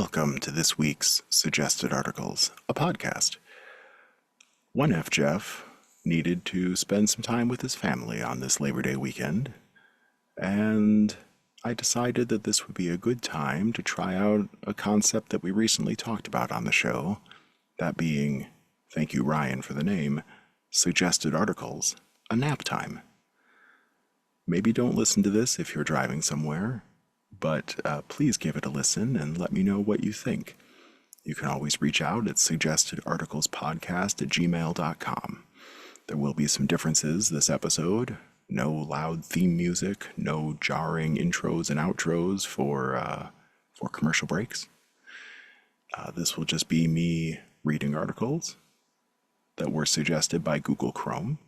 Welcome to this week's Suggested Articles, a podcast. One F Jeff needed to spend some time with his family on this Labor Day weekend, and I decided that this would be a good time to try out a concept that we recently talked about on the show, that being, thank you Ryan for the name, Suggested Articles, a nap time. Maybe don't listen to this if you're driving somewhere, but please give it a listen and let me know what you think. You can always reach out at suggestedarticlespodcast@gmail.com. There will be some differences this episode. No loud theme music, no jarring intros and outros for commercial breaks. This will just be me reading articles that were suggested by Google Chrome.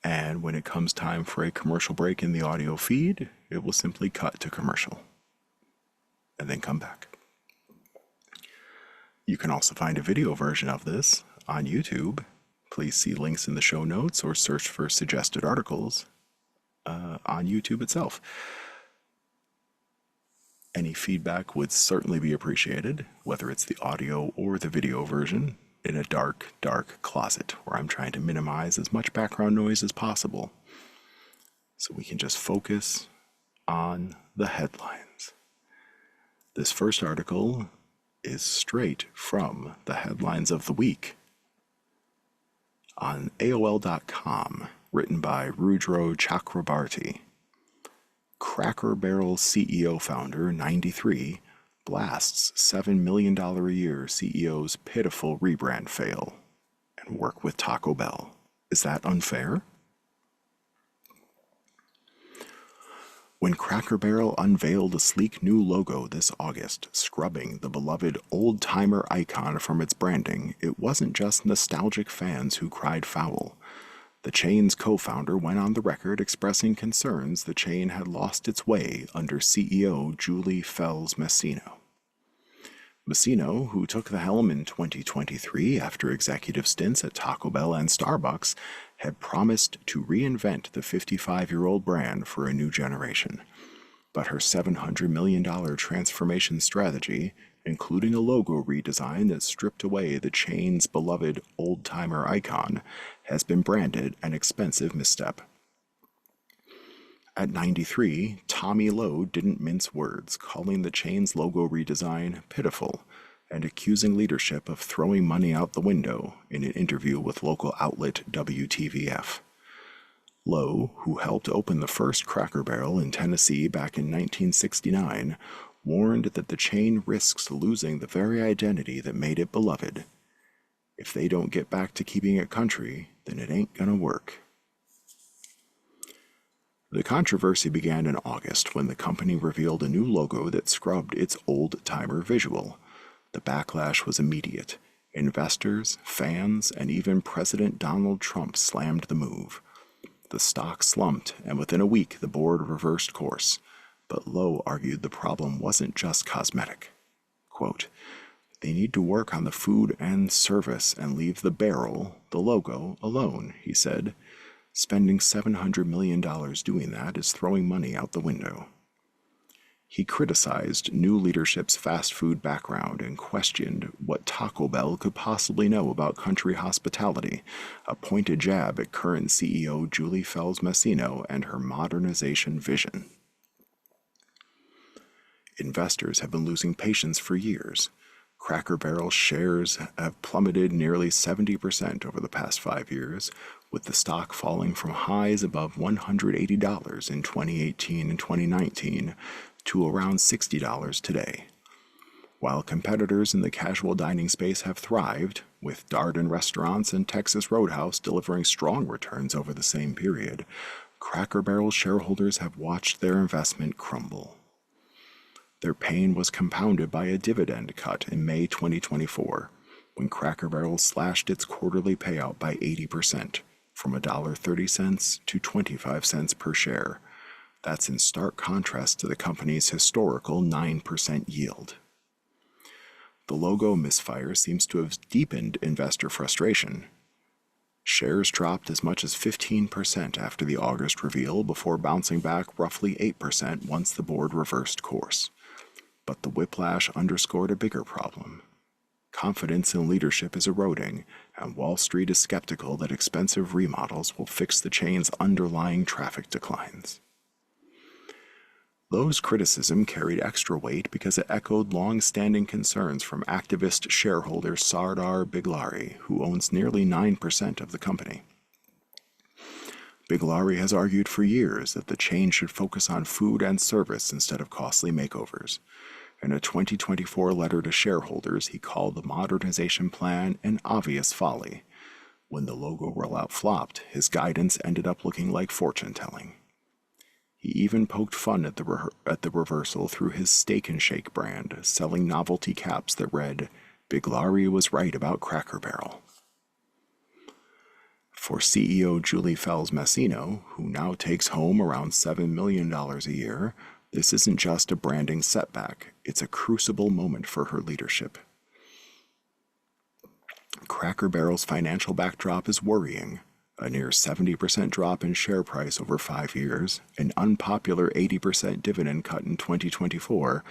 And when it comes time for a commercial break in the audio feed, it will simply cut to commercial and then come back. You can also find a video version of this on YouTube. Please see links in the show notes or search for Suggested Articles on YouTube itself. Any feedback would certainly be appreciated, whether it's the audio or the video version, in a dark, dark closet where I'm trying to minimize as much background noise as possible so we can just focus on the headlines. This first article is straight from the headlines of the week on AOL.com, written by Rudro Chakrabarti. Cracker Barrel CEO founder, 93, blasts $7 million a year CEO's pitiful rebrand fail and work with Taco Bell. Is that unfair? When Cracker Barrel unveiled a sleek new logo this August, scrubbing the beloved old-timer icon from its branding, it wasn't just nostalgic fans who cried foul. The chain's co-founder went on the record expressing concerns the chain had lost its way under CEO Julie Fells-Messino. Messino, who took the helm in 2023 after executive stints at Taco Bell and Starbucks, had promised to reinvent the 55-year-old brand for a new generation. But her $700 million transformation strategy, including a logo redesign that stripped away the chain's beloved old-timer icon, has been branded an expensive misstep. At 93, Tommy Lowe didn't mince words, calling the chain's logo redesign pitiful and accusing leadership of throwing money out the window in an interview with local outlet WTVF. Lowe, who helped open the first Cracker Barrel in Tennessee back in 1969, warned that the chain risks losing the very identity that made it beloved. If they don't get back to keeping it country, then it ain't gonna work. The controversy began in August when the company revealed a new logo that scrubbed its old-timer visual. The backlash was immediate. Investors, fans, and even President Donald Trump slammed the move. The stock slumped, and within a week the board reversed course. But Lowe argued the problem wasn't just cosmetic. Quote, "They need to work on the food and service and leave the barrel, the logo, alone," he said. "Spending $700 million doing that is throwing money out the window." He criticized new leadership's fast food background and questioned what Taco Bell could possibly know about country hospitality, a pointed jab at current CEO Julie Fells-Messino and her modernization vision. Investors have been losing patience for years. Cracker Barrel shares have plummeted nearly 70% over the past 5 years, with the stock falling from highs above $180 in 2018 and 2019 to around $60 today. While competitors in the casual dining space have thrived, with Darden Restaurants and Texas Roadhouse delivering strong returns over the same period, Cracker Barrel shareholders have watched their investment crumble. Their pain was compounded by a dividend cut in May 2024, when Cracker Barrel slashed its quarterly payout by 80%, from $1.30 to 25 cents per share. That's in stark contrast to the company's historical 9% yield. The logo misfire seems to have deepened investor frustration. Shares dropped as much as 15% after the August reveal before bouncing back roughly 8% once the board reversed course. But the whiplash underscored a bigger problem. Confidence in leadership is eroding, and Wall Street is skeptical that expensive remodels will fix the chain's underlying traffic declines. Lowe's criticism carried extra weight because it echoed long-standing concerns from activist shareholder Sardar Biglari, who owns nearly 9% of the company. Biglari has argued for years that the chain should focus on food and service instead of costly makeovers. In a 2024 letter to shareholders, he called the modernization plan an obvious folly. When the logo rollout flopped, his guidance ended up looking like fortune-telling. He even poked fun at the reversal through his Steak and Shake brand, selling novelty caps that read, "Biglari was right about Cracker Barrel." For CEO Julie Fells Massino, who now takes home around $7 million a year, this isn't just a branding setback, it's a crucible moment for her leadership. Cracker Barrel's financial backdrop is worrying. A near 70% drop in share price over 5 years, an unpopular 80% dividend cut in 2024,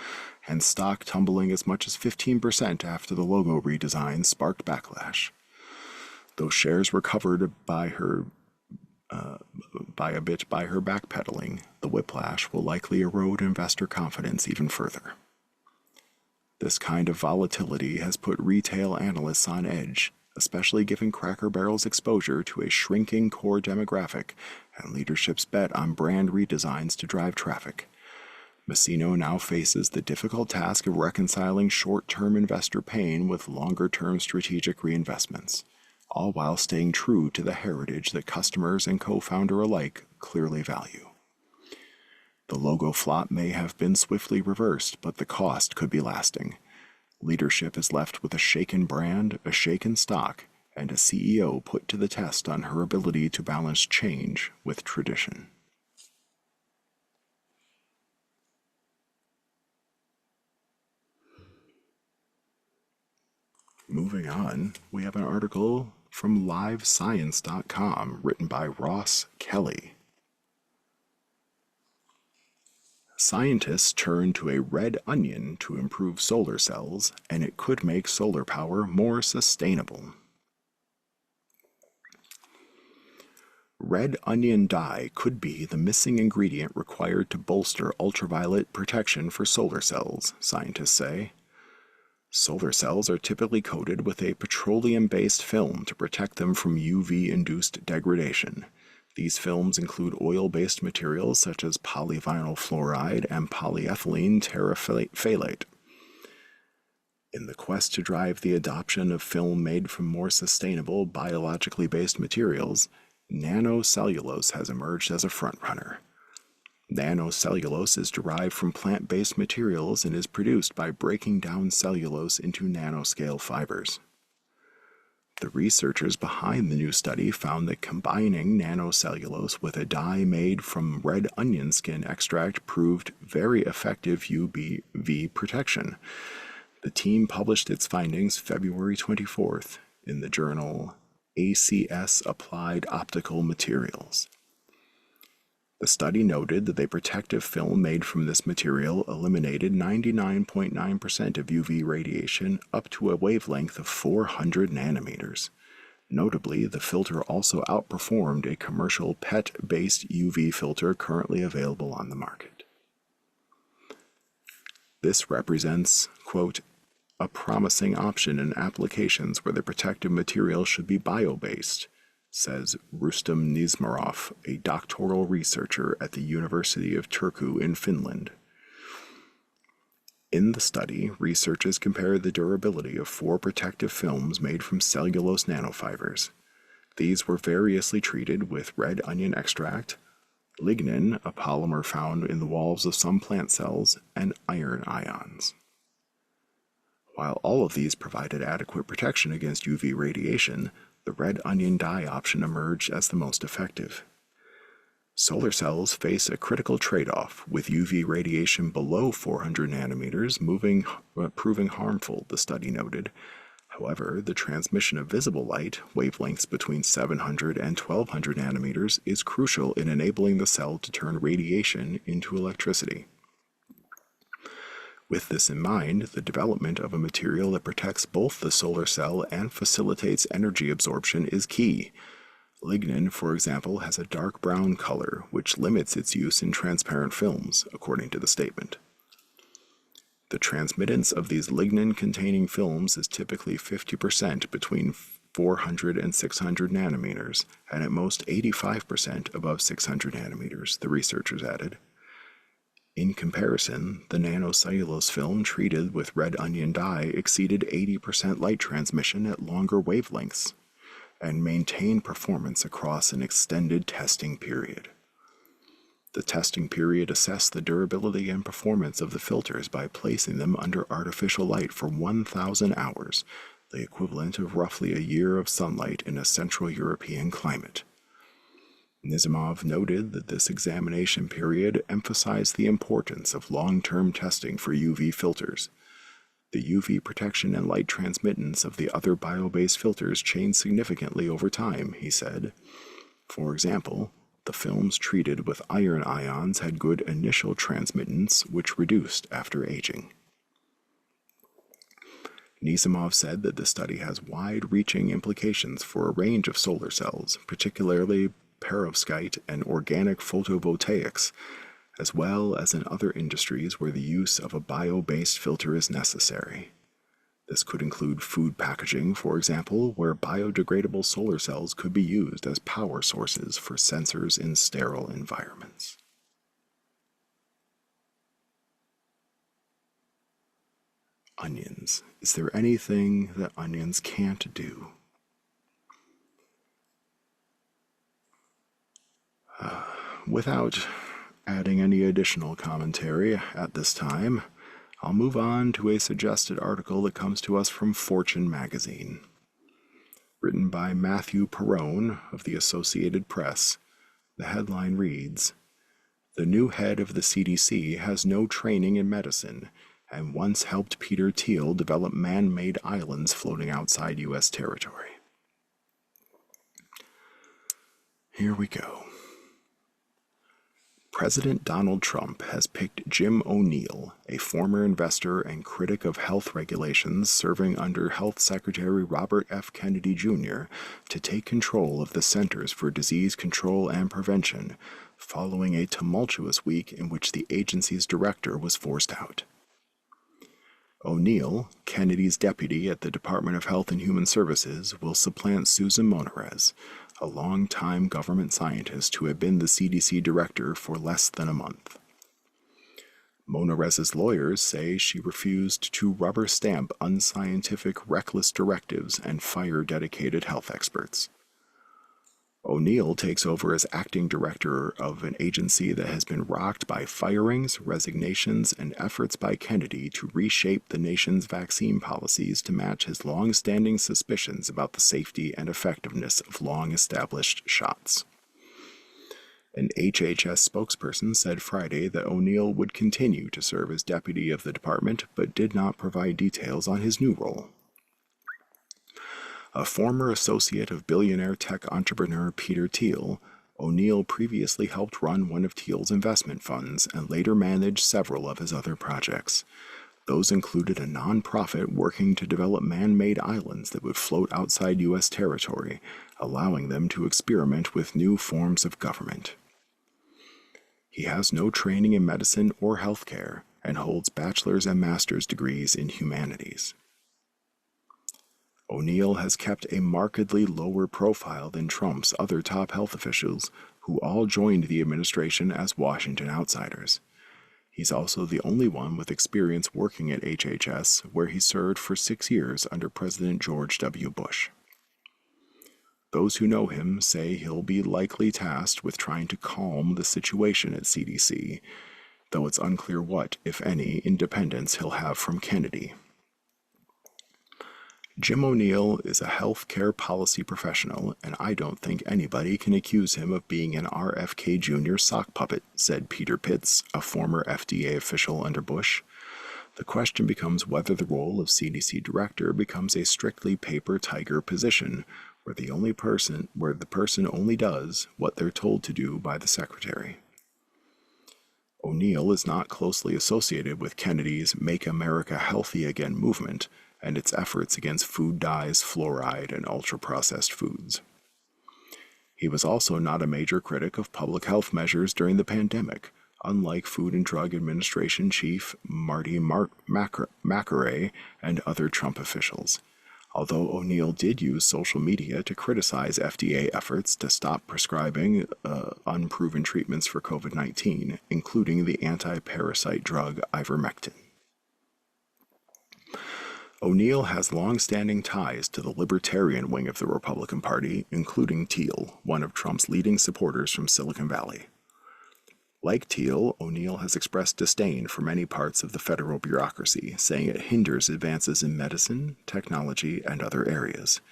and stock tumbling as much as 15% after the logo redesign sparked backlash. Though shares were covered by her backpedaling, the whiplash will likely erode investor confidence even further. This kind of volatility has put retail analysts on edge, especially given Cracker Barrel's exposure to a shrinking core demographic and leadership's bet on brand redesigns to drive traffic. Massino now faces the difficult task of reconciling short-term investor pain with longer-term strategic reinvestments, all while staying true to the heritage that customers and co-founder alike clearly value. The logo flop may have been swiftly reversed, but the cost could be lasting. Leadership is left with a shaken brand, a shaken stock, and a CEO put to the test on her ability to balance change with tradition. Moving on, we have an article from livescience.com written by Ross Kelly. Scientists turn to a red onion to improve solar cells, and it could make solar power more sustainable. Red onion dye could be the missing ingredient required to bolster ultraviolet protection for solar cells, scientists say. Solar cells are typically coated with a petroleum-based film to protect them from UV-induced degradation. These films include oil-based materials such as polyvinyl fluoride and polyethylene terephthalate. In the quest to drive the adoption of film made from more sustainable, biologically based materials, nanocellulose has emerged as a frontrunner. Nanocellulose is derived from plant-based materials and is produced by breaking down cellulose into nanoscale fibers. The researchers behind the new study found that combining nanocellulose with a dye made from red onion skin extract proved very effective UV protection. The team published its findings February 24th in the journal ACS Applied Optical Materials. The study noted that a protective film made from this material eliminated 99.9% of UV radiation up to a wavelength of 400 nanometers. Notably, the filter also outperformed a commercial PET-based UV filter currently available on the market. This represents, quote, a promising option in applications where the protective material should be bio-based, says Rustam Nizmarov, a doctoral researcher at the University of Turku in Finland. In the study, researchers compared the durability of 4 protective films made from cellulose nanofibers. These were variously treated with red onion extract, lignin, a polymer found in the walls of some plant cells, and iron ions. While all of these provided adequate protection against UV radiation, the red onion dye option emerged as the most effective. Solar cells face a critical trade-off, with UV radiation below 400 nanometers proving harmful, the study noted. However, the transmission of visible light, wavelengths between 700 and 1200 nanometers, is crucial in enabling the cell to turn radiation into electricity. With this in mind, the development of a material that protects both the solar cell and facilitates energy absorption is key. Lignin, for example, has a dark brown color, which limits its use in transparent films, according to the statement. The transmittance of these lignin-containing films is typically 50% between 400 and 600 nanometers, and at most 85% above 600 nanometers, the researchers added. In comparison, the nanocellulose film treated with red onion dye exceeded 80% light transmission at longer wavelengths and maintained performance across an extended testing period. The testing period assessed the durability and performance of the filters by placing them under artificial light for 1,000 hours, the equivalent of roughly a year of sunlight in a Central European climate. Nizamov noted that this examination period emphasized the importance of long-term testing for UV filters. The UV protection and light transmittance of the other bio-based filters changed significantly over time, he said. For example, the films treated with iron ions had good initial transmittance, which reduced after aging. Nizamov said that the study has wide-reaching implications for a range of solar cells, particularly perovskite and organic photovoltaics, as well as in other industries where the use of a bio-based filter is necessary. This could include food packaging, for example, where biodegradable solar cells could be used as power sources for sensors in sterile environments. Onions. Is there anything that onions can't do? Without adding any additional commentary at this time, I'll move on to a suggested article that comes to us from Fortune magazine. Written by Matthew Perrone of the Associated Press, the headline reads, "The new head of the CDC has no training in medicine and once helped Peter Thiel develop man-made islands floating outside U.S. territory." Here we go. President Donald Trump has picked Jim O'Neill, a former investor and critic of health regulations serving under Health Secretary Robert F. Kennedy Jr., to take control of the Centers for Disease Control and Prevention, following a tumultuous week in which the agency's director was forced out. O'Neill, Kennedy's deputy at the Department of Health and Human Services, will supplant Susan Monarez, a long-time government scientist who had been the CDC director for less than a month. Monarez's lawyers say she refused to rubber stamp unscientific, reckless directives and fire dedicated health experts. O'Neill takes over as acting director of an agency that has been rocked by firings, resignations, and efforts by Kennedy to reshape the nation's vaccine policies to match his long-standing suspicions about the safety and effectiveness of long-established shots. An HHS spokesperson said Friday that O'Neill would continue to serve as deputy of the department, but did not provide details on his new role. A former associate of billionaire tech entrepreneur Peter Thiel, O'Neill previously helped run one of Thiel's investment funds and later managed several of his other projects. Those included a nonprofit working to develop man-made islands that would float outside U.S. territory, allowing them to experiment with new forms of government. He has no training in medicine or healthcare and holds bachelor's and master's degrees in humanities. O'Neill has kept a markedly lower profile than Trump's other top health officials, who all joined the administration as Washington outsiders. He's also the only one with experience working at HHS, where he served for 6 years under President George W. Bush. Those who know him say he'll be likely tasked with trying to calm the situation at CDC, though it's unclear what, if any, independence he'll have from Kennedy. Jim O'Neill is a healthcare policy professional, and I don't think anybody can accuse him of being an RFK Jr. sock puppet, said Peter Pitts, a former FDA official under Bush. The question becomes whether the role of CDC director becomes a strictly paper tiger position, where the person only does what they're told to do by the secretary. O'Neill is not closely associated with Kennedy's Make America Healthy Again movement and its efforts against food dyes, fluoride, and ultra-processed foods. He was also not a major critic of public health measures during the pandemic, unlike Food and Drug Administration Chief Marty McRae and other Trump officials. Although O'Neill did use social media to criticize FDA efforts to stop prescribing unproven treatments for COVID-19, including the anti-parasite drug ivermectin. O'Neill has long-standing ties to the libertarian wing of the Republican Party, including Thiel, one of Trump's leading supporters from Silicon Valley. Like Thiel, O'Neill has expressed disdain for many parts of the federal bureaucracy, saying it hinders advances in medicine, technology, and other areas.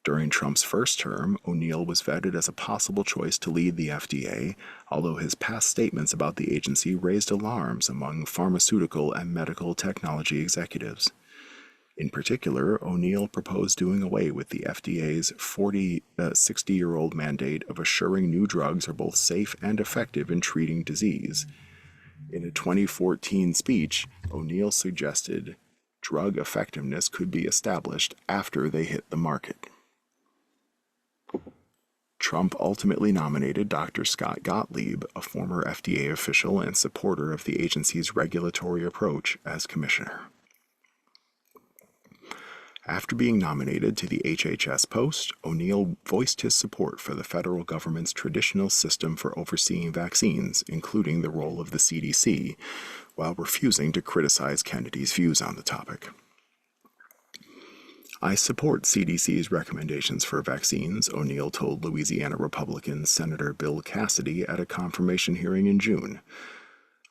During Trump's first term, O'Neill was vetted as a possible choice to lead the FDA, although his past statements about the agency raised alarms among pharmaceutical and medical technology executives. In particular, O'Neill proposed doing away with the FDA's 60-year-old mandate of assuring new drugs are both safe and effective in treating disease. In a 2014 speech, O'Neill suggested drug effectiveness could be established after they hit the market. Trump ultimately nominated Dr. Scott Gottlieb, a former FDA official and supporter of the agency's regulatory approach, as commissioner. After being nominated to the HHS post, O'Neill voiced his support for the federal government's traditional system for overseeing vaccines, including the role of the CDC, while refusing to criticize Kennedy's views on the topic. I support CDC's recommendations for vaccines, O'Neill told Louisiana Republican Senator Bill Cassidy at a confirmation hearing in June.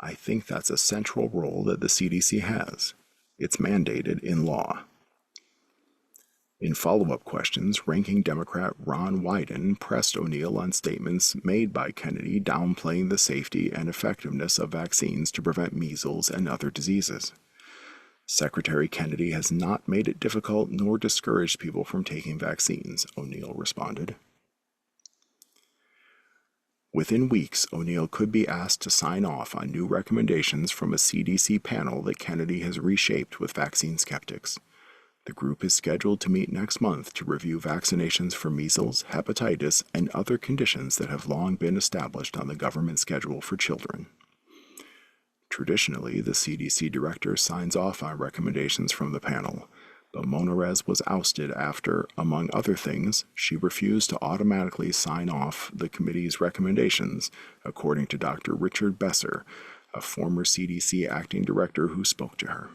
I think that's a central role that the CDC has. It's mandated in law. In follow-up questions, ranking Democrat Ron Wyden pressed O'Neill on statements made by Kennedy downplaying the safety and effectiveness of vaccines to prevent measles and other diseases. Secretary Kennedy has not made it difficult nor discouraged people from taking vaccines, O'Neill responded. Within weeks, O'Neill could be asked to sign off on new recommendations from a CDC panel that Kennedy has reshaped with vaccine skeptics. The group is scheduled to meet next month to review vaccinations for measles, hepatitis, and other conditions that have long been established on the government schedule for children. Traditionally, the CDC director signs off on recommendations from the panel, but Monarez was ousted after, among other things, she refused to automatically sign off the committee's recommendations, according to Dr. Richard Besser, a former CDC acting director who spoke to her.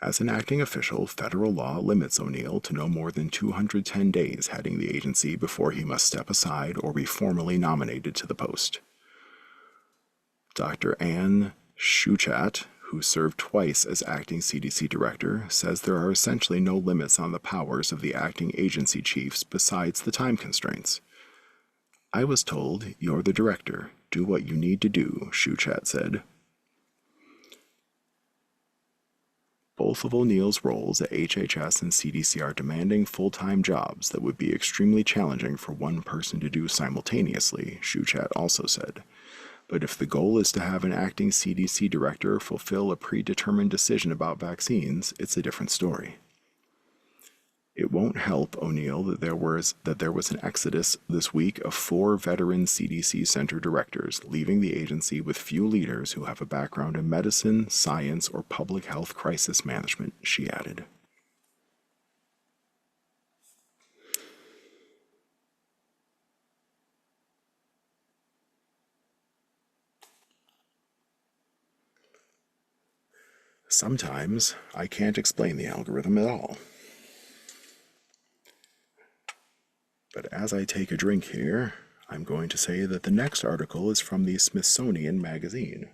As an acting official, federal law limits O'Neill to no more than 210 days heading the agency before he must step aside or be formally nominated to the post. Dr. Ann Schuchat, who served twice as acting CDC director, says there are essentially no limits on the powers of the acting agency chiefs besides the time constraints. I was told, you're the director. Do what you need to do, Schuchat said. Both of O'Neill's roles at HHS and CDC are demanding full-time jobs that would be extremely challenging for one person to do simultaneously, Schuchat also said. But if the goal is to have an acting CDC director fulfill a predetermined decision about vaccines, it's a different story. It won't help O'Neill that there was an exodus this week of 4 veteran CDC center directors, leaving the agency with few leaders who have a background in medicine, science, or public health crisis management, she added. Sometimes I can't explain the algorithm at all. But as I take a drink here, I'm going to say that the next article is from the Smithsonian Magazine.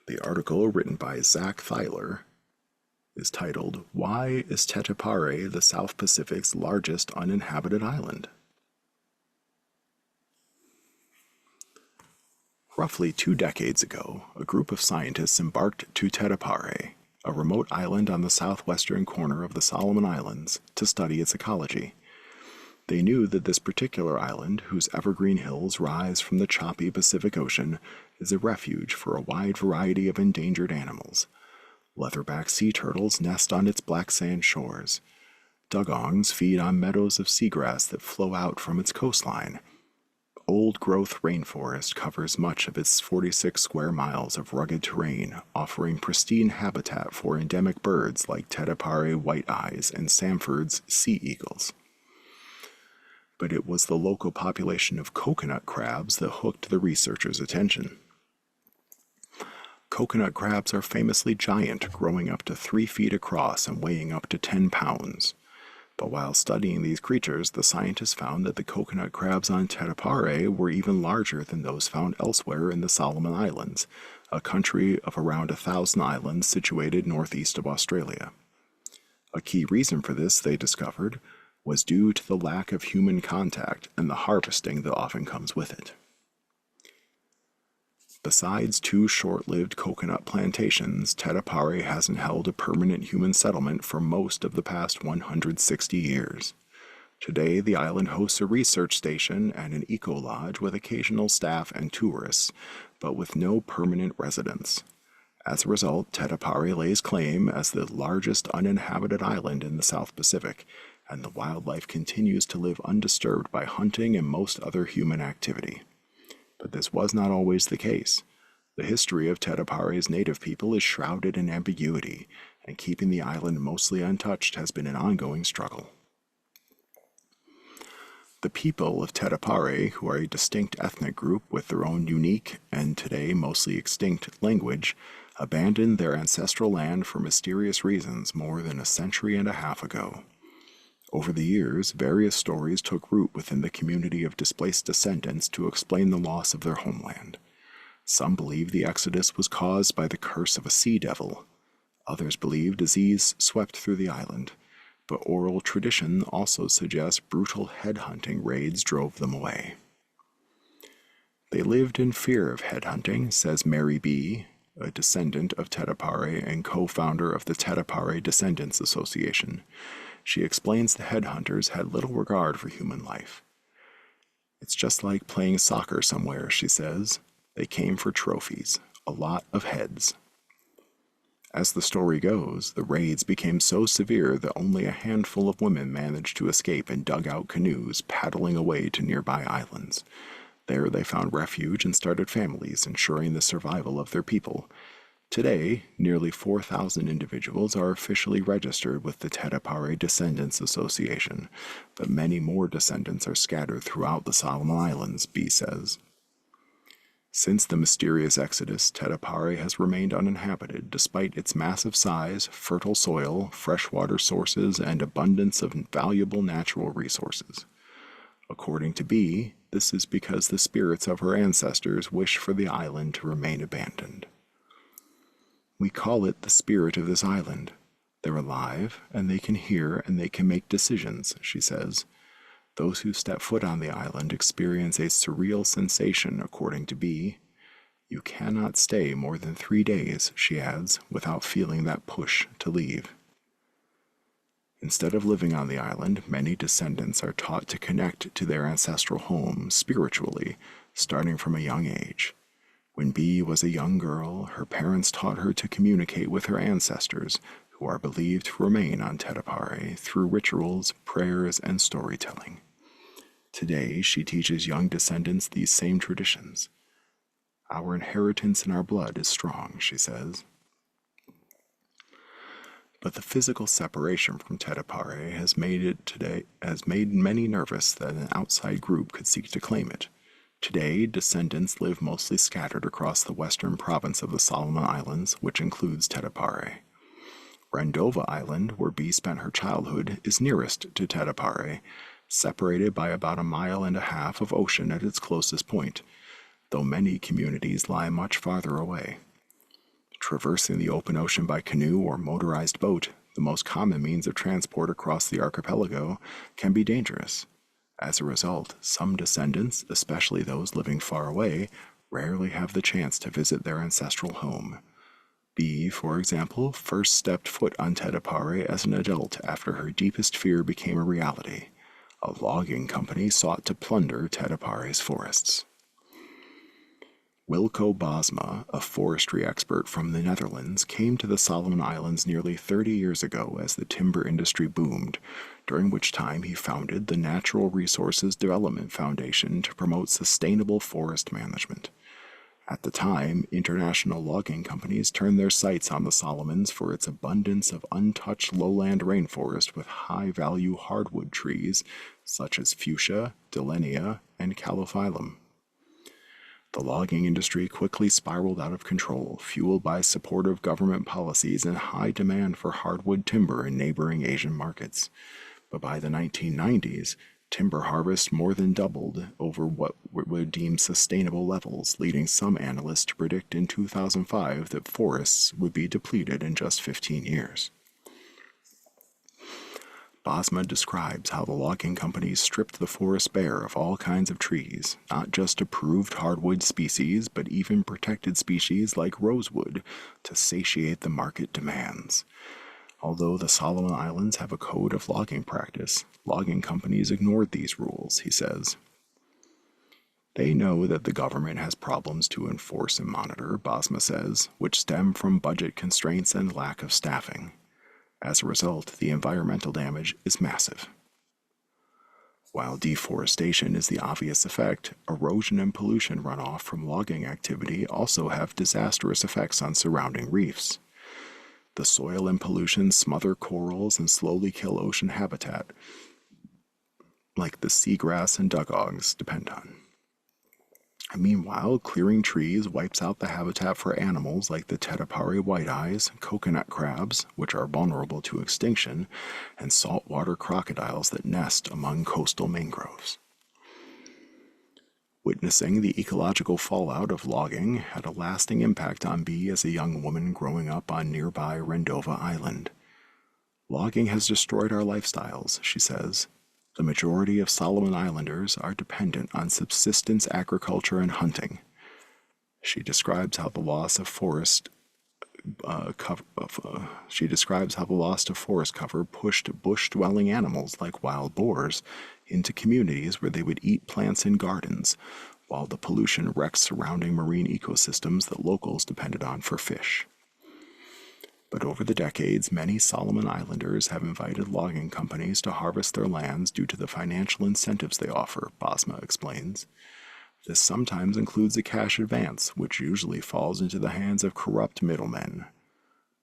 The article, written by Zach Thyler, is titled, Why is Tetepare the South Pacific's largest uninhabited island? Roughly 2 decades ago, a group of scientists embarked to Tetepare, a remote island on the southwestern corner of the Solomon Islands, to study its ecology. They knew that this particular island, whose evergreen hills rise from the choppy Pacific Ocean, is a refuge for a wide variety of endangered animals. Leatherback sea turtles nest on its black sand shores. Dugongs feed on meadows of seagrass that flow out from its coastline. Old-growth rainforest covers much of its 46 square miles of rugged terrain, offering pristine habitat for endemic birds like Tetepare white-eyes and Samford's sea eagles. But it was the local population of coconut crabs that hooked the researchers' attention. Coconut crabs are famously giant, growing up to 3 feet across and weighing up to 10 pounds. But while studying these creatures, the scientists found that the coconut crabs on Tetepare were even larger than those found elsewhere in the Solomon Islands, a country of around 1,000 islands situated northeast of Australia. A key reason for this, they discovered, was due to the lack of human contact and the harvesting that often comes with it. Besides 2 short-lived coconut plantations, Tetepare hasn't held a permanent human settlement for most of the past 160 years. Today, the island hosts a research station and an eco-lodge with occasional staff and tourists, but with no permanent residents. As a result, Tetepare lays claim as the largest uninhabited island in the South Pacific, and the wildlife continues to live undisturbed by hunting and most other human activity. But this was not always the case. The history of Tetepare's native people is shrouded in ambiguity, and keeping the island mostly untouched has been an ongoing struggle. The people of Tetepare, who are a distinct ethnic group with their own unique, and today mostly extinct, language, abandoned their ancestral land for mysterious reasons more than a century and a half ago. Over the years, various stories took root within the community of displaced descendants to explain the loss of their homeland. Some believe the exodus was caused by the curse of a sea devil. Others believe disease swept through the island, but oral tradition also suggests brutal headhunting raids drove them away. They lived in fear of headhunting, says Mary B., a descendant of Tetepare and co-founder of the Tetepare Descendants Association. She explains the headhunters had little regard for human life. It's just like playing soccer somewhere, she says. They came for trophies, a lot of heads. As the story goes, the raids became so severe that only a handful of women managed to escape in dugout canoes paddling away to nearby islands. There they found refuge and started families, ensuring the survival of their people. Today, nearly 4,000 individuals are officially registered with the Tetepare Descendants Association, but many more descendants are scattered throughout the Solomon Islands, B says. Since the mysterious exodus, Tetepare has remained uninhabited despite its massive size, fertile soil, freshwater sources, and abundance of valuable natural resources. According to B, this is because the spirits of her ancestors wish for the island to remain abandoned. We call it the spirit of this island. They're alive, and they can hear, and they can make decisions, she says. Those who step foot on the island experience a surreal sensation, according to B. You cannot stay more than 3 days, she adds, without feeling that push to leave. Instead of living on the island, many descendants are taught to connect to their ancestral home spiritually, starting from a young age. When B was a young girl, her parents taught her to communicate with her ancestors, who are believed to remain on Tetepare through rituals, prayers, and storytelling. Today, she teaches young descendants these same traditions. Our inheritance in our blood is strong, she says. But the physical separation from Tetepare has made many nervous that an outside group could seek to claim it. Today, descendants live mostly scattered across the western province of the Solomon Islands, which includes Tetepare. Rendova Island, where B spent her childhood, is nearest to Tetepare, separated by about 1.5 miles of ocean at its closest point, though many communities lie much farther away. Traversing the open ocean by canoe or motorized boat, the most common means of transport across the archipelago, can be dangerous. As a result, some descendants, especially those living far away, rarely have the chance to visit their ancestral home. B, for example, first stepped foot on Tetepare as an adult after her deepest fear became a reality: A logging company sought to plunder Tetepare's forests. Wilco Bosma, a forestry expert from the Netherlands, came to the Solomon Islands nearly 30 years ago as the timber industry boomed, during which time he founded the Natural Resources Development Foundation to promote sustainable forest management. At the time, international logging companies turned their sights on the Solomons for its abundance of untouched lowland rainforest with high-value hardwood trees such as fuchsia, dillenia, and calophyllum. The logging industry quickly spiraled out of control, fueled by supportive government policies and high demand for hardwood timber in neighboring Asian markets. But by the 1990s, timber harvest more than doubled over what were deemed sustainable levels, leading some analysts to predict in 2005 that forests would be depleted in just 15 years. Bosma describes how the logging companies stripped the forest bare of all kinds of trees, not just approved hardwood species, but even protected species like rosewood, to satiate the market demands. Although the Solomon Islands have a code of logging practice, logging companies ignored these rules, he says. They know that the government has problems to enforce and monitor, Bosma says, which stem from budget constraints and lack of staffing. As a result, the environmental damage is massive. While deforestation is the obvious effect, erosion and pollution runoff from logging activity also have disastrous effects on surrounding reefs. The soil and pollution smother corals and slowly kill ocean habitat, like the seagrass and dugongs depend on. Meanwhile, clearing trees wipes out the habitat for animals like the Tetepare white-eyes, coconut crabs, which are vulnerable to extinction, and saltwater crocodiles that nest among coastal mangroves. Witnessing the ecological fallout of logging had a lasting impact on Bee as a young woman growing up on nearby Rendova Island. Logging has destroyed our lifestyles, she says. The majority of Solomon Islanders are dependent on subsistence agriculture and hunting. She describes how the loss of forest cover pushed bush-dwelling animals like wild boars into communities where they would eat plants in gardens, while the pollution wrecked surrounding marine ecosystems that locals depended on for fish. But over the decades, many Solomon Islanders have invited logging companies to harvest their lands due to the financial incentives they offer, Bosma explains. This sometimes includes a cash advance, which usually falls into the hands of corrupt middlemen.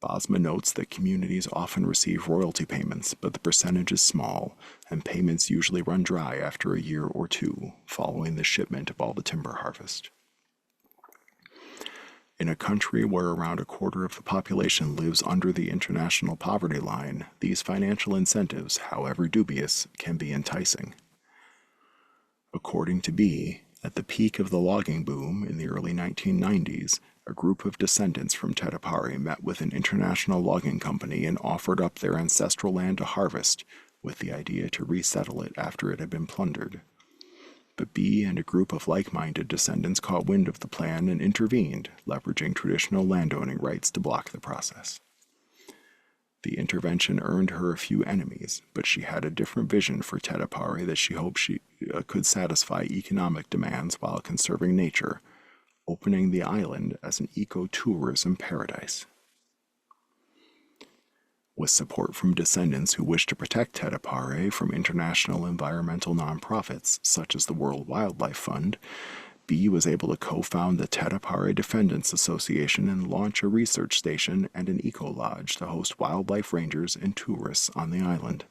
Bosma notes that communities often receive royalty payments, but the percentage is small, and payments usually run dry after a year or two, following the shipment of all the timber harvest. In a country where around a quarter of the population lives under the international poverty line, these financial incentives, however dubious, can be enticing. According to B, at the peak of the logging boom in the early 1990s, a group of descendants from Tetepare met with an international logging company and offered up their ancestral land to harvest, with the idea to resettle it after it had been plundered. But B and a group of like-minded descendants caught wind of the plan and intervened, leveraging traditional landowning rights to block the process. The intervention earned her a few enemies, but she had a different vision for Tetepare that she hoped she could satisfy economic demands while conserving nature, opening the island as an eco-tourism paradise. With support from descendants who wished to protect Tetepare from international environmental nonprofits such as the World Wildlife Fund, B was able to co-found the Tetepare Defendants Association and launch a research station and an eco-lodge to host wildlife rangers and tourists on the island.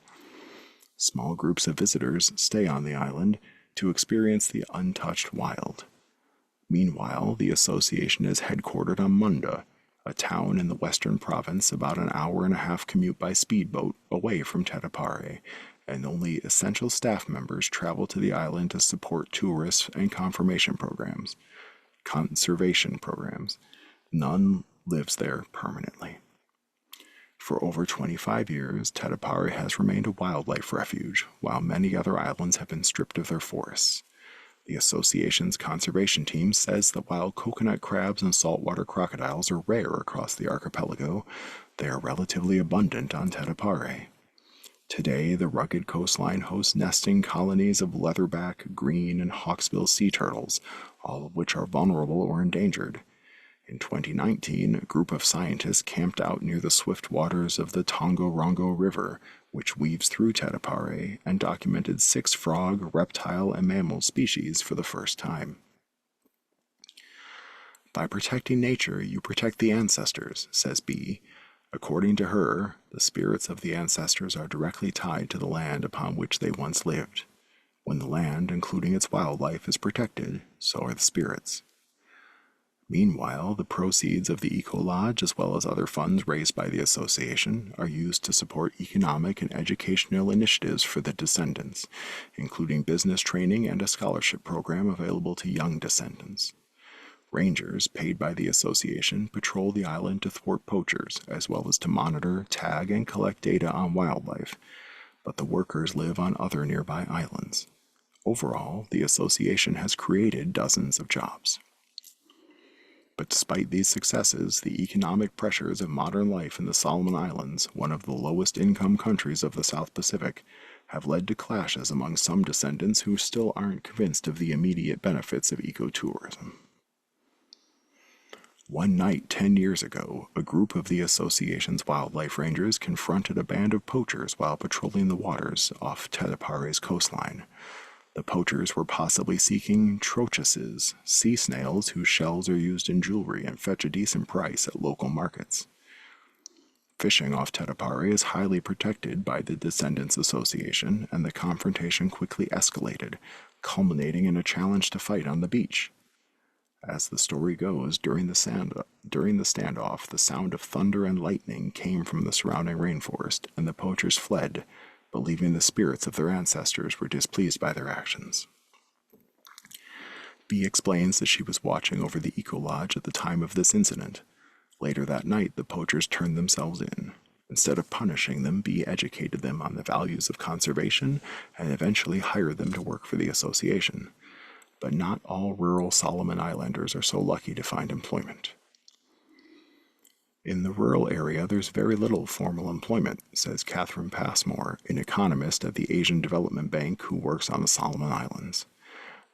Small groups of visitors stay on the island to experience the untouched wild. Meanwhile, the association is headquartered on Munda, a town in the western province about an hour-and-a-half commute by speedboat away from Tetepare, and only essential staff members travel to the island to support tourists and conservation programs. None lives there permanently. For over 25 years, Tetepare has remained a wildlife refuge, while many other islands have been stripped of their forests. The association's conservation team says that while coconut crabs and saltwater crocodiles are rare across the archipelago, they are relatively abundant on Tetepare. Today, the rugged coastline hosts nesting colonies of leatherback, green, and hawksbill sea turtles, all of which are vulnerable or endangered. In 2019, a group of scientists camped out near the swift waters of the Tongarongo River, which weaves through Tetepare, and documented 6 frog, reptile, and mammal species for the first time. By protecting nature, you protect the ancestors, says B. According to her, the spirits of the ancestors are directly tied to the land upon which they once lived. When the land, including its wildlife, is protected, so are the spirits. Meanwhile, the proceeds of the Eco Lodge, as well as other funds raised by the association, are used to support economic and educational initiatives for the descendants, including business training and a scholarship program available to young descendants. Rangers, paid by the association, patrol the island to thwart poachers, as well as to monitor, tag, and collect data on wildlife, but the workers live on other nearby islands. Overall, the association has created dozens of jobs. But despite these successes, the economic pressures of modern life in the Solomon Islands, one of the lowest income countries of the South Pacific, have led to clashes among some descendants who still aren't convinced of the immediate benefits of ecotourism. One night 10 years ago, a group of the association's wildlife rangers confronted a band of poachers while patrolling the waters off Tetepare's coastline. The poachers were possibly seeking trochuses, sea snails whose shells are used in jewelry and fetch a decent price at local markets. Fishing off Tetepare is highly protected by the Descendants Association, and the confrontation quickly escalated, culminating in a challenge to fight on the beach. As the story goes, during the standoff, the sound of thunder and lightning came from the surrounding rainforest, and the poachers fled, believing the spirits of their ancestors were displeased by their actions. B explains that she was watching over the Eco Lodge at the time of this incident. Later that night, the poachers turned themselves in. Instead of punishing them, B educated them on the values of conservation and eventually hired them to work for the association. But not all rural Solomon Islanders are so lucky to find employment. In the rural area, there's very little formal employment, says Catherine Passmore, an economist at the Asian Development Bank who works on the Solomon Islands.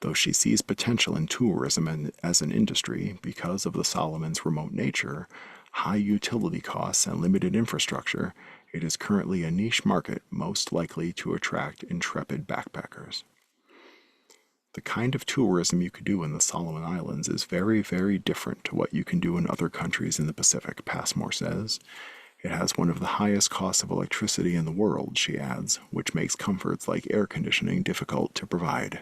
Though she sees potential in tourism as an industry because of the Solomons' remote nature, high utility costs, and limited infrastructure, it is currently a niche market most likely to attract intrepid backpackers. The kind of tourism you could do in the Solomon Islands is very, very different to what you can do in other countries in the Pacific, Passmore says. It has one of the highest costs of electricity in the world, she adds, which makes comforts like air conditioning difficult to provide.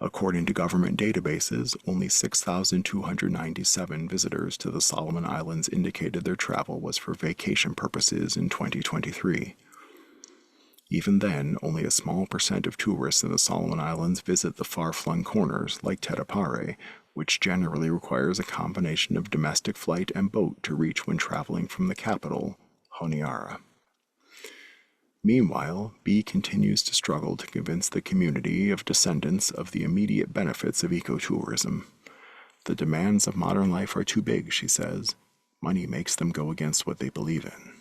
According to government databases, only 6,297 visitors to the Solomon Islands indicated their travel was for vacation purposes in 2023. Even then, only a small percent of tourists in the Solomon Islands visit the far-flung corners, like Tetepare, which generally requires a combination of domestic flight and boat to reach when traveling from the capital, Honiara. Meanwhile, B continues to struggle to convince the community of descendants of the immediate benefits of ecotourism. The demands of modern life are too big, she says. Money makes them go against what they believe in.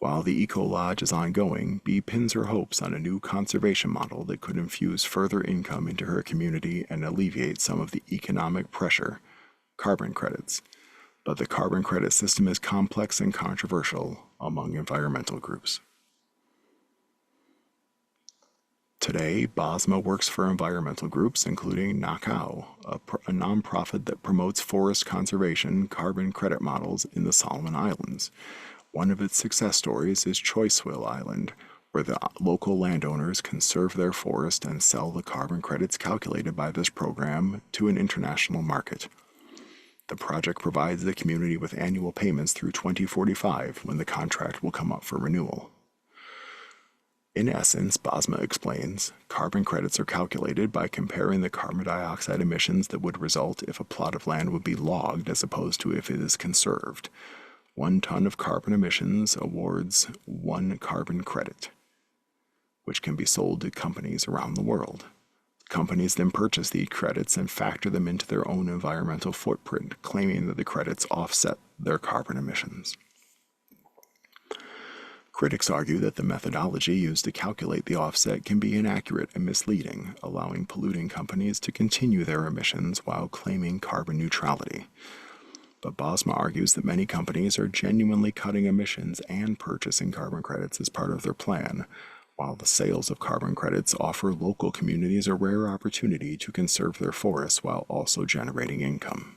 While the Eco Lodge is ongoing, B pins her hopes on a new conservation model that could infuse further income into her community and alleviate some of the economic pressure, carbon credits. But the carbon credit system is complex and controversial among environmental groups. Today, BOSMA works for environmental groups including Nakau, a nonprofit that promotes forest conservation carbon credit models in the Solomon Islands. One of its success stories is Choicewill Island, where the local landowners can conserve their forest and sell the carbon credits calculated by this program to an international market. The project provides the community with annual payments through 2045, when the contract will come up for renewal. In essence, BOSMA explains, carbon credits are calculated by comparing the carbon dioxide emissions that would result if a plot of land would be logged as opposed to if it is conserved. 1 ton of carbon emissions awards 1 carbon credit, which can be sold to companies around the world. Companies then purchase these credits and factor them into their own environmental footprint, claiming that the credits offset their carbon emissions. Critics argue that the methodology used to calculate the offset can be inaccurate and misleading, allowing polluting companies to continue their emissions while claiming carbon neutrality. But Bosma argues that many companies are genuinely cutting emissions and purchasing carbon credits as part of their plan, while the sales of carbon credits offer local communities a rare opportunity to conserve their forests while also generating income.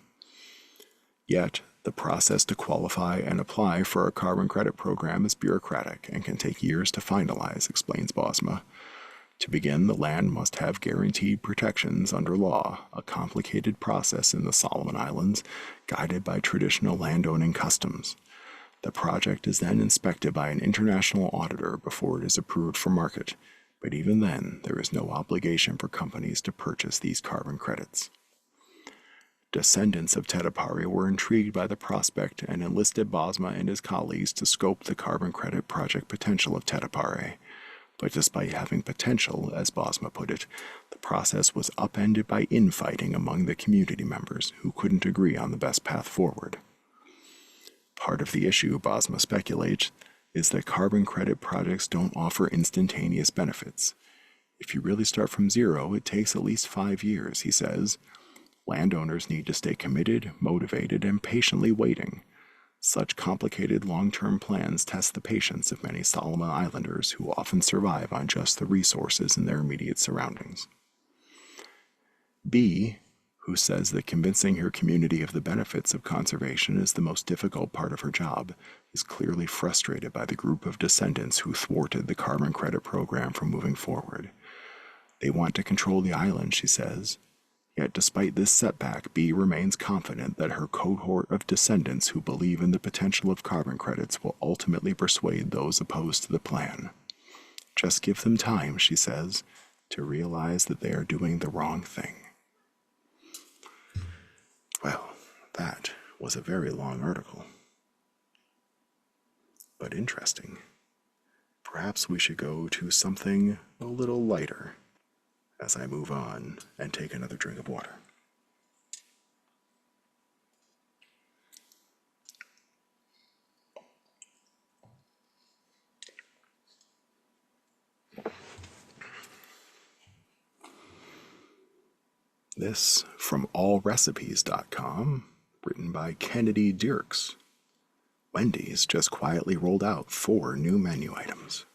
Yet, the process to qualify and apply for a carbon credit program is bureaucratic and can take years to finalize, explains Bosma. To begin, the land must have guaranteed protections under law, a complicated process in the Solomon Islands, guided by traditional landowning customs. The project is then inspected by an international auditor before it is approved for market, but even then, there is no obligation for companies to purchase these carbon credits. Descendants of Tetepare were intrigued by the prospect and enlisted Bosma and his colleagues to scope the carbon credit project potential of Tetepare. But despite having potential, as Bosma put it, the process was upended by infighting among the community members who couldn't agree on the best path forward. Part of the issue, Bosma speculates, is that carbon credit projects don't offer instantaneous benefits. If you really start from zero, it takes at least 5 years, he says. Landowners need to stay committed, motivated, and patiently waiting. Such complicated long-term plans test the patience of many Solomon Islanders who often survive on just the resources in their immediate surroundings. B, who says that convincing her community of the benefits of conservation is the most difficult part of her job, is clearly frustrated by the group of descendants who thwarted the carbon credit program from moving forward. They want to control the island, she says. Yet despite this setback, B remains confident that her cohort of descendants who believe in the potential of carbon credits will ultimately persuade those opposed to the plan. Just give them time, she says, to realize that they are doing the wrong thing. Well, that was a very long article. But interesting. Perhaps we should go to something a little lighter as I move on and take another drink of water. This from allrecipes.com, written by Kennedy Dirks. Wendy's just quietly rolled out 4 new menu items.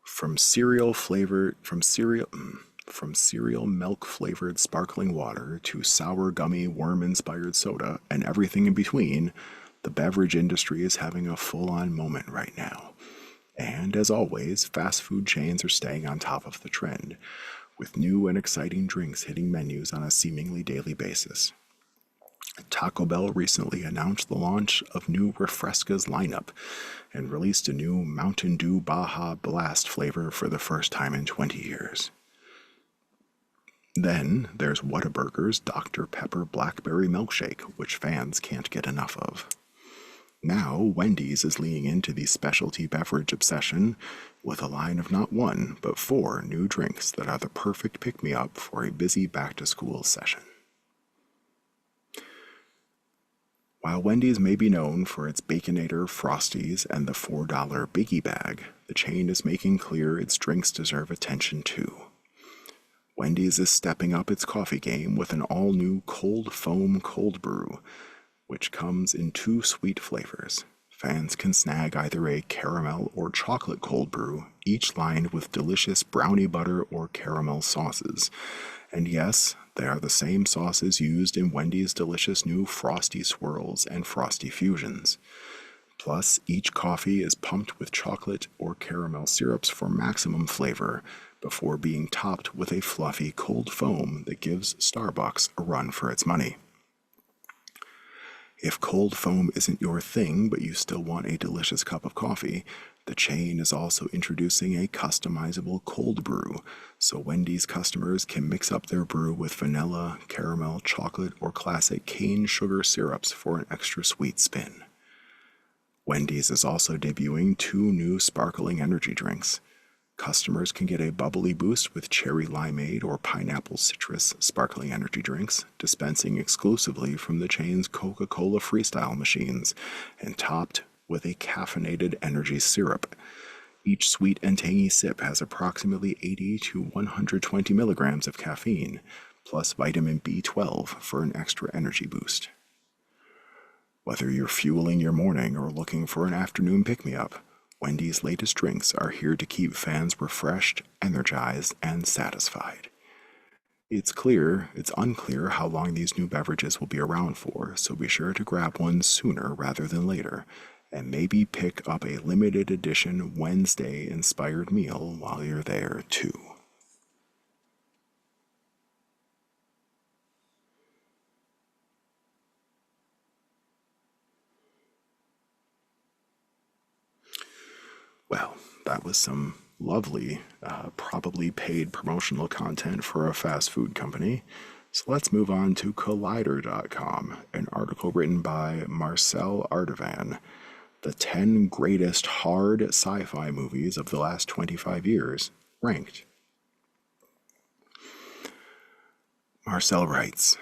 From cereal milk flavored sparkling water to sour gummy worm inspired soda and everything in between, the beverage industry is having a full-on moment right now. And as always, fast food chains are staying on top of the trend, with new and exciting drinks hitting menus on a seemingly daily basis. Taco Bell recently announced the launch of new Refresca's lineup and released a new Mountain Dew Baja Blast flavor for the first time in 20 years. Then there's Whataburger's Dr. Pepper Blackberry Milkshake, which fans can't get enough of. Now, Wendy's is leaning into the specialty beverage obsession with a line of not 1, but 4 new drinks that are the perfect pick-me-up for a busy back-to-school session. While Wendy's may be known for its Baconator Frosties and the $4 Biggie Bag, the chain is making clear its drinks deserve attention too. Wendy's is stepping up its coffee game with an all-new Cold Foam Cold Brew, which comes in 2 sweet flavors. Fans can snag either a caramel or chocolate cold brew, each lined with delicious brownie butter or caramel sauces. And yes, they are the same sauces used in Wendy's delicious new Frosty Swirls and Frosty Fusions. Plus, each coffee is pumped with chocolate or caramel syrups for maximum flavor before being topped with a fluffy cold foam that gives Starbucks a run for its money. If cold foam isn't your thing, but you still want a delicious cup of coffee, the chain is also introducing a customizable cold brew, so Wendy's customers can mix up their brew with vanilla, caramel, chocolate, or classic cane sugar syrups for an extra sweet spin. Wendy's is also debuting 2 new sparkling energy drinks. Customers can get a bubbly boost with cherry limeade or pineapple citrus sparkling energy drinks, dispensing exclusively from the chain's Coca-Cola Freestyle machines, and topped with a caffeinated energy syrup. Each sweet and tangy sip has approximately 80 to 120 milligrams of caffeine, plus vitamin B12 for an extra energy boost. Whether you're fueling your morning or looking for an afternoon pick-me-up, Wendy's latest drinks are here to keep fans refreshed, energized, and satisfied. It's unclear how long these new beverages will be around for, so be sure to grab one sooner rather than later, and maybe pick up a limited edition Wednesday-inspired meal while you're there, too. Well, that was some lovely, probably paid promotional content for a fast food company. So let's move on to Collider.com, an article written by Marcel Ardavan, the 10 greatest hard sci-fi movies of the last 25 years, ranked. Marcel writes,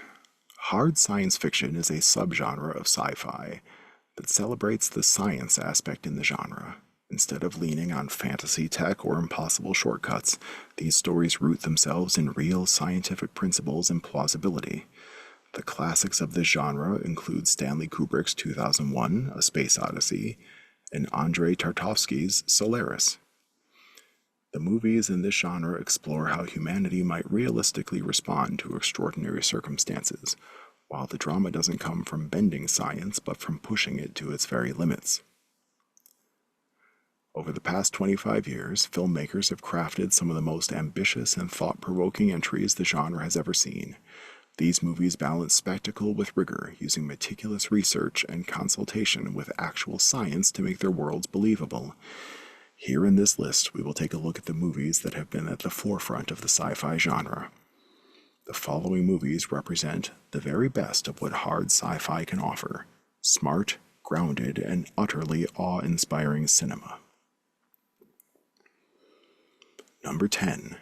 hard science fiction is a subgenre of sci-fi that celebrates the science aspect in the genre. Instead of leaning on fantasy tech or impossible shortcuts, these stories root themselves in real scientific principles and plausibility. The classics of this genre include Stanley Kubrick's 2001: A Space Odyssey and Andrei Tarkovsky's Solaris. The movies in this genre explore how humanity might realistically respond to extraordinary circumstances, while the drama doesn't come from bending science but from pushing it to its very limits. Over the past 25 years, filmmakers have crafted some of the most ambitious and thought-provoking entries the genre has ever seen. These movies balance spectacle with rigor, using meticulous research and consultation with actual science to make their worlds believable. Here in this list, we will take a look at the movies that have been at the forefront of the sci-fi genre. The following movies represent the very best of what hard sci-fi can offer: smart, grounded, and utterly awe-inspiring cinema. Number 10.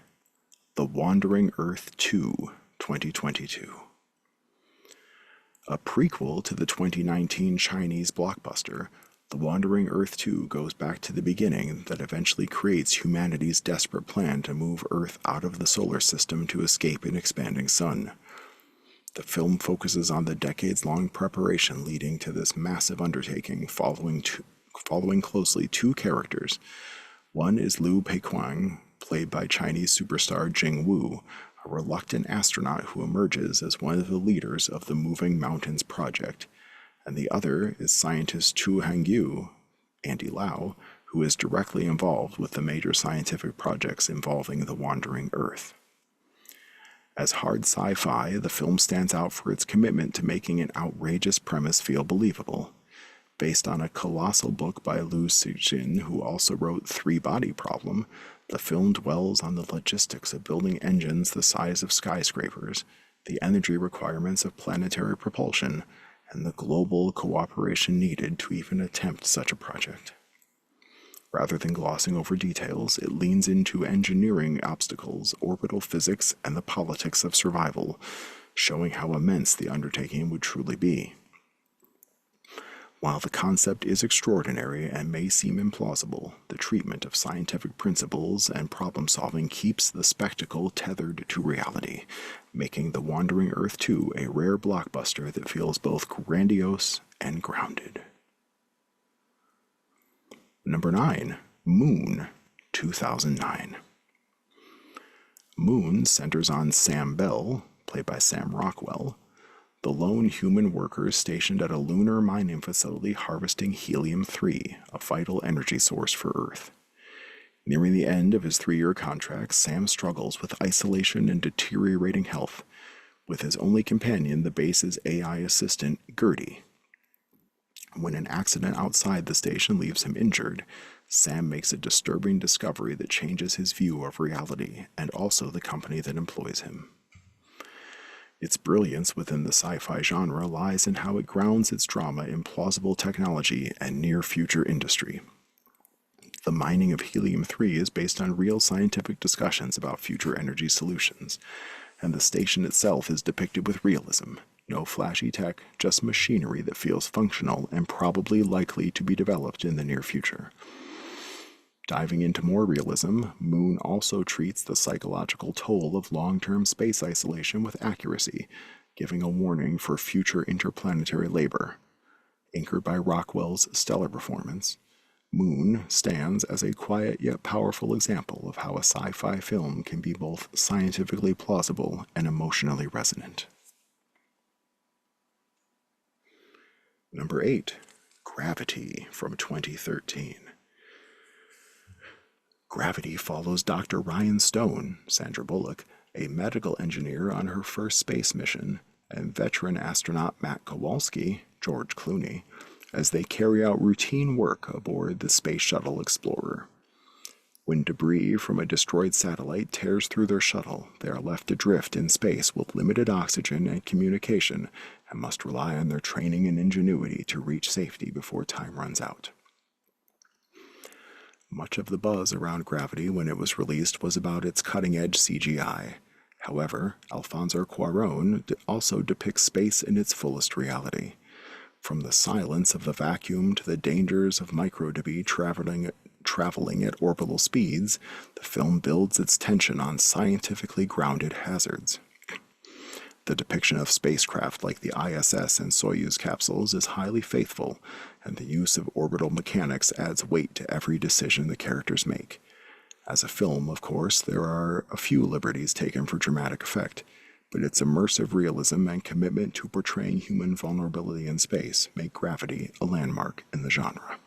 The Wandering Earth 2, 2022. A prequel to the 2019 Chinese blockbuster, The Wandering Earth 2 goes back to the beginning that eventually creates humanity's desperate plan to move Earth out of the solar system to escape an expanding sun. The film focuses on the decades-long preparation leading to this massive undertaking, following closely two characters. One is Liu Peiquang, played by Chinese superstar Jing Wu, a reluctant astronaut who emerges as one of the leaders of the Moving Mountains project, and the other is scientist Chu Hangyu, Andy Lau, who is directly involved with the major scientific projects involving the Wandering Earth. As hard sci-fi, the film stands out for its commitment to making an outrageous premise feel believable. Based on a colossal book by Liu Cixin, who also wrote Three-Body Problem, the film dwells on the logistics of building engines the size of skyscrapers, the energy requirements of planetary propulsion, and the global cooperation needed to even attempt such a project. Rather than glossing over details, it leans into engineering obstacles, orbital physics, and the politics of survival, showing how immense the undertaking would truly be. While the concept is extraordinary and may seem implausible, the treatment of scientific principles and problem-solving keeps the spectacle tethered to reality, making The Wandering Earth 2 a rare blockbuster that feels both grandiose and grounded. Number 9. Moon, 2009. Moon centers on Sam Bell, played by Sam Rockwell, the lone human worker stationed at a lunar mining facility harvesting helium-3, a vital energy source for Earth. Nearing the end of his 3-year contract, Sam struggles with isolation and deteriorating health, with his only companion the base's AI assistant, Gertie. When an accident outside the station leaves him injured, Sam makes a disturbing discovery that changes his view of reality and also the company that employs him. Its brilliance within the sci-fi genre lies in how it grounds its drama in plausible technology and near-future industry. The mining of helium-3 is based on real scientific discussions about future energy solutions, and the station itself is depicted with realism, No flashy tech, just machinery that feels functional and probably likely to be developed in the near future. Diving into more realism, Moon also treats the psychological toll of long-term space isolation with accuracy, giving a warning for future interplanetary labor. Anchored by Rockwell's stellar performance, Moon stands as a quiet yet powerful example of how a sci-fi film can be both scientifically plausible and emotionally resonant. Number 8. Gravity from 2013. Gravity follows Dr. Ryan Stone, Sandra Bullock, a medical engineer on her first space mission, and veteran astronaut Matt Kowalski, George Clooney, as they carry out routine work aboard the Space Shuttle Explorer. When debris from a destroyed satellite tears through their shuttle, they are left adrift in space with limited oxygen and communication and must rely on their training and ingenuity to reach safety before time runs out. Much of the buzz around Gravity when it was released was about its cutting-edge CGI. However, Alfonso Cuarón also depicts space in its fullest reality. From the silence of the vacuum to the dangers of microdebris traveling at orbital speeds, the film builds its tension on scientifically grounded hazards. The depiction of spacecraft like the ISS and Soyuz capsules is highly faithful, and the use of orbital mechanics adds weight to every decision the characters make. As a film, of course, there are a few liberties taken for dramatic effect, but its immersive realism and commitment to portraying human vulnerability in space make Gravity a landmark in the genre.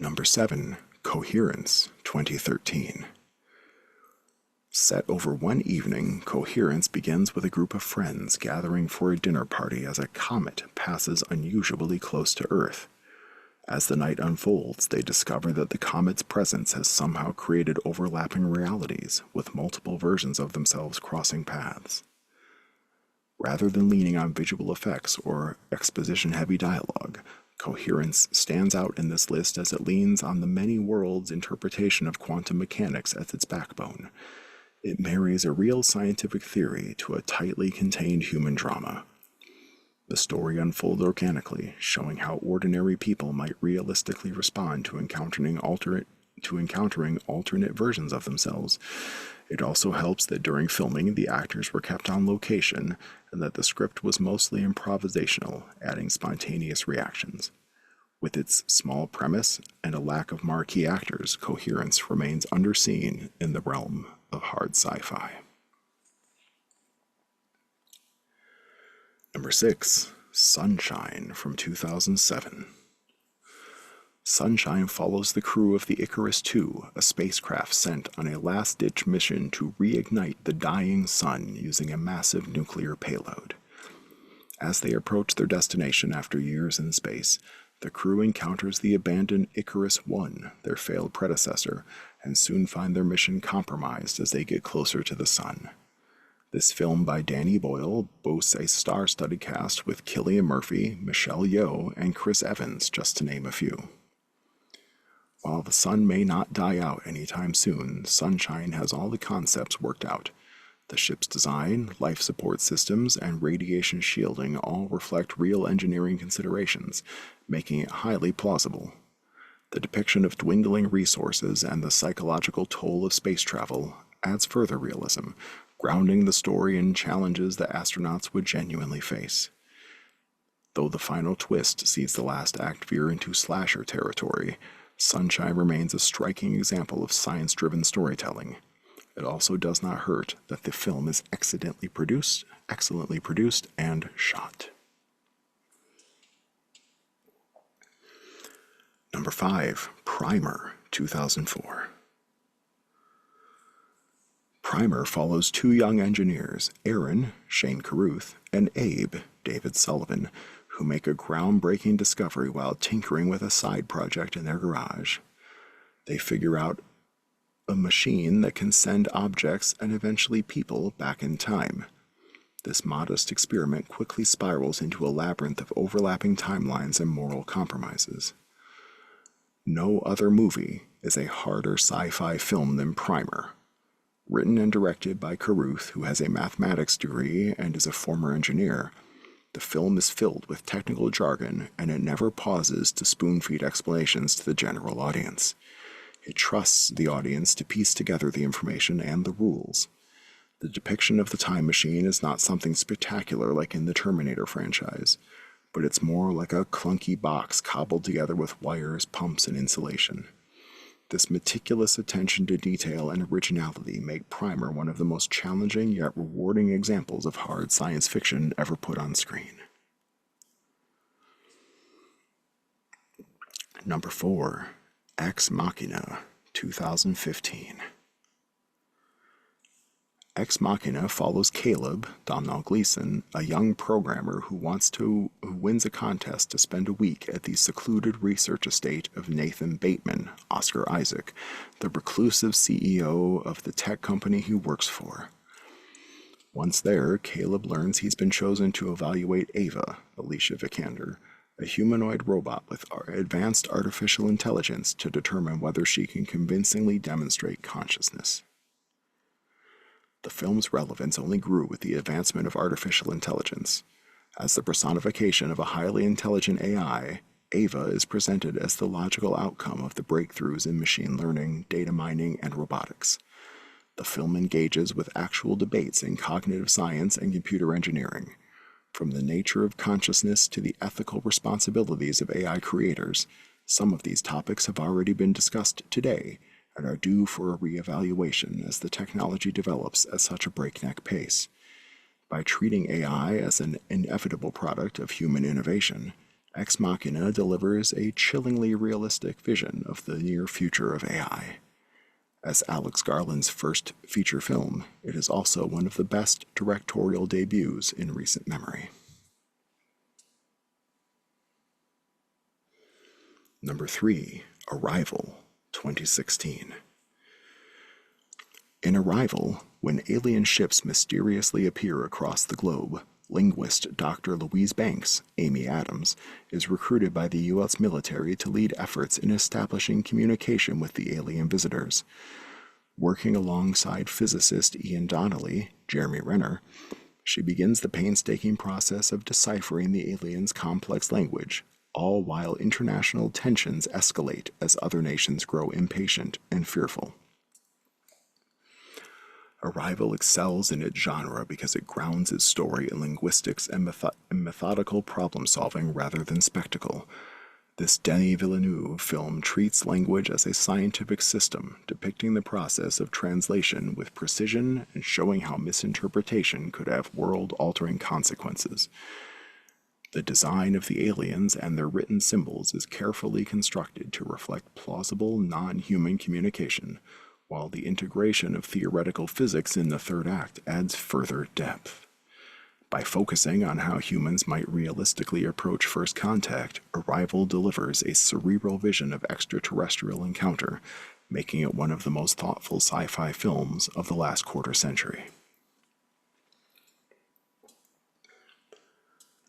Number 7. Coherence, 2013. Set over one evening, Coherence begins with a group of friends gathering for a dinner party as a comet passes unusually close to Earth. As the night unfolds, they discover that the comet's presence has somehow created overlapping realities, with multiple versions of themselves crossing paths. Rather than leaning on visual effects or exposition-heavy dialogue, Coherence stands out in this list as it leans on the many worlds interpretation of quantum mechanics as its backbone. It marries a real scientific theory to a tightly contained human drama. The story unfolds organically, showing how ordinary people might realistically respond to encountering alternate versions of themselves. It also helps that during filming, the actors were kept on location and that the script was mostly improvisational, adding spontaneous reactions. With its small premise and a lack of marquee actors, Coherence remains underseen in the realm of hard sci-fi. Number 6. Sunshine from 2007. Sunshine follows the crew of the Icarus II, a spacecraft sent on a last-ditch mission to reignite the dying sun using a massive nuclear payload. As they approach their destination after years in space, the crew encounters the abandoned Icarus I, their failed predecessor, and soon find their mission compromised as they get closer to the sun. This film by Danny Boyle boasts a star-studded cast with Cillian Murphy, Michelle Yeoh, and Chris Evans, just to name a few. While the sun may not die out anytime soon, Sunshine has all the concepts worked out. The ship's design, life support systems, and radiation shielding all reflect real engineering considerations, making it highly plausible. The depiction of dwindling resources and the psychological toll of space travel adds further realism, grounding the story in challenges that astronauts would genuinely face. Though the final twist sees the last act veer into slasher territory, Sunshine remains a striking example of science-driven storytelling. It also does not hurt that the film is excellently produced, and shot. Number 5. Primer, 2004. Primer follows two young engineers, Aaron, Shane Carruth, and Abe, David Sullivan, who make a groundbreaking discovery while tinkering with a side project in their garage. They figure out a machine that can send objects and eventually people back in time. This modest experiment quickly spirals into a labyrinth of overlapping timelines and moral compromises. No other movie is a harder sci-fi film than Primer. Written and directed by Carruth, who has a mathematics degree and is a former engineer, the film is filled with technical jargon and it never pauses to spoon-feed explanations to the general audience. It trusts the audience to piece together the information and the rules. The depiction of the time machine is not something spectacular like in the Terminator franchise, but it's more like a clunky box cobbled together with wires, pumps, and insulation. This meticulous attention to detail and originality make Primer one of the most challenging yet rewarding examples of hard science fiction ever put on screen. Number 4. Ex Machina, 2015. Ex Machina follows Caleb, Domhnall Gleeson, a young programmer who wins a contest to spend a week at the secluded research estate of Nathan Bateman, Oscar Isaac, the reclusive CEO of the tech company he works for. Once there, Caleb learns he's been chosen to evaluate Ava, Alicia Vikander, a humanoid robot with advanced artificial intelligence to determine whether she can convincingly demonstrate consciousness. The film's relevance only grew with the advancement of artificial intelligence. As the personification of a highly intelligent AI, Ava is presented as the logical outcome of the breakthroughs in machine learning, data mining, and robotics. The film engages with actual debates in cognitive science and computer engineering. From the nature of consciousness to the ethical responsibilities of AI creators, some of these topics have already been discussed today and are due for a re-evaluation as the technology develops at such a breakneck pace. By treating AI as an inevitable product of human innovation, Ex Machina delivers a chillingly realistic vision of the near future of AI. As Alex Garland's first feature film, it is also one of the best directorial debuts in recent memory. Number 3. Arrival, 2016. In Arrival, when alien ships mysteriously appear across the globe, linguist Dr. Louise Banks, Amy Adams, is recruited by the U.S. military to lead efforts in establishing communication with the alien visitors. Working alongside physicist Ian Donnelly, Jeremy Renner, she begins the painstaking process of deciphering the aliens' complex language, all while international tensions escalate as other nations grow impatient and fearful. Arrival excels in its genre because it grounds its story in linguistics and methodical problem-solving rather than spectacle. This Denis Villeneuve film treats language as a scientific system, depicting the process of translation with precision and showing how misinterpretation could have world-altering consequences. The design of the aliens and their written symbols is carefully constructed to reflect plausible, non-human communication, while the integration of theoretical physics in the third act adds further depth. By focusing on how humans might realistically approach first contact, Arrival delivers a cerebral vision of extraterrestrial encounter, making it one of the most thoughtful sci-fi films of the last quarter century.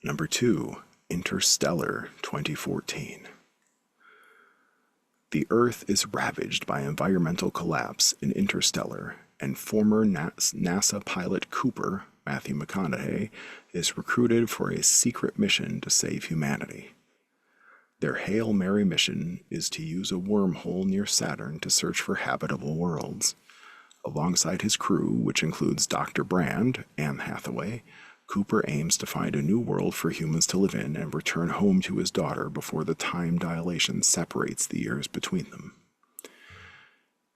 Number 2. Interstellar, 2014. The Earth is ravaged by environmental collapse in Interstellar, and former NASA pilot Cooper, Matthew McConaughey, is recruited for a secret mission to save humanity. Their Hail Mary mission is to use a wormhole near Saturn to search for habitable worlds. Alongside his crew, which includes Dr. Brand, Anne Hathaway, Cooper aims to find a new world for humans to live in and return home to his daughter before the time dilation separates the years between them.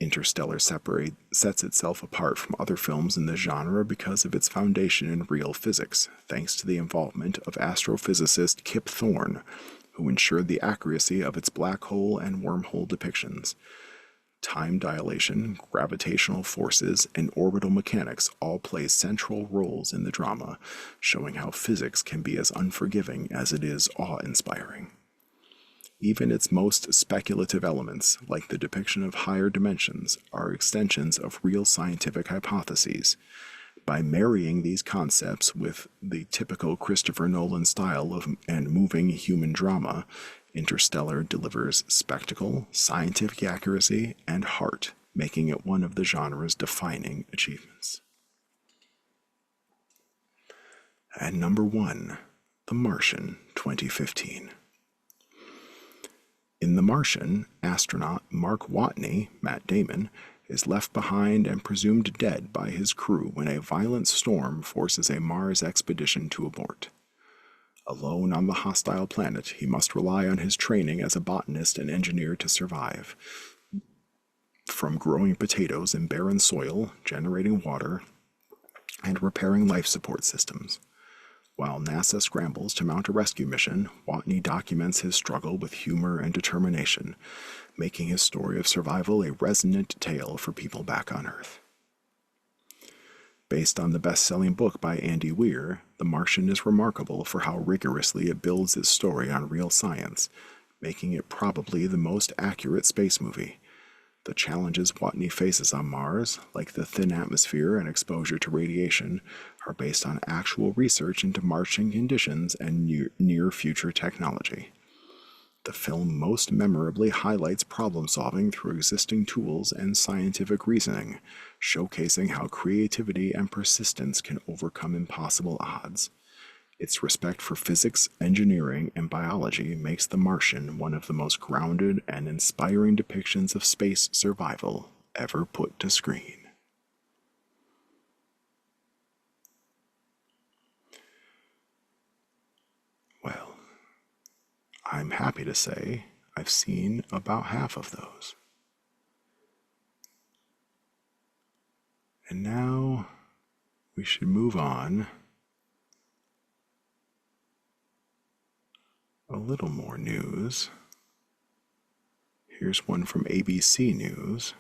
Interstellar sets itself apart from other films in the genre because of its foundation in real physics, thanks to the involvement of astrophysicist Kip Thorne, who ensured the accuracy of its black hole and wormhole depictions. Time dilation, gravitational forces, and orbital mechanics all play central roles in the drama, showing how physics can be as unforgiving as it is awe-inspiring. Even its most speculative elements, like the depiction of higher dimensions, are extensions of real scientific hypotheses. By marrying these concepts with the typical Christopher Nolan style and moving human drama, Interstellar delivers spectacle, scientific accuracy, and heart making it one of the genre's defining achievements. And number 1, The Martian 2015. In The Martian, astronaut Mark Watney, Matt Damon, is left behind and presumed dead by his crew when a violent storm forces a Mars expedition to abort. Alone on the hostile planet, he must rely on his training as a botanist and engineer to survive. From growing potatoes in barren soil, generating water, and repairing life support systems. While NASA scrambles to mount a rescue mission, Watney documents his struggle with humor and determination, making his story of survival a resonant tale for people back on Earth. Based on the best-selling book by Andy Weir, The Martian is remarkable for how rigorously it builds its story on real science, making it probably the most accurate space movie. The challenges Watney faces on Mars, like the thin atmosphere and exposure to radiation, are based on actual research into Martian conditions and near-future technology. The film most memorably highlights problem-solving through existing tools and scientific reasoning, showcasing how creativity and persistence can overcome impossible odds. Its respect for physics, engineering, and biology makes The Martian one of the most grounded and inspiring depictions of space survival ever put to screen. Well, I'm happy to say I've seen about half of those. And now we should move on. A little more news. Here's one from ABC News,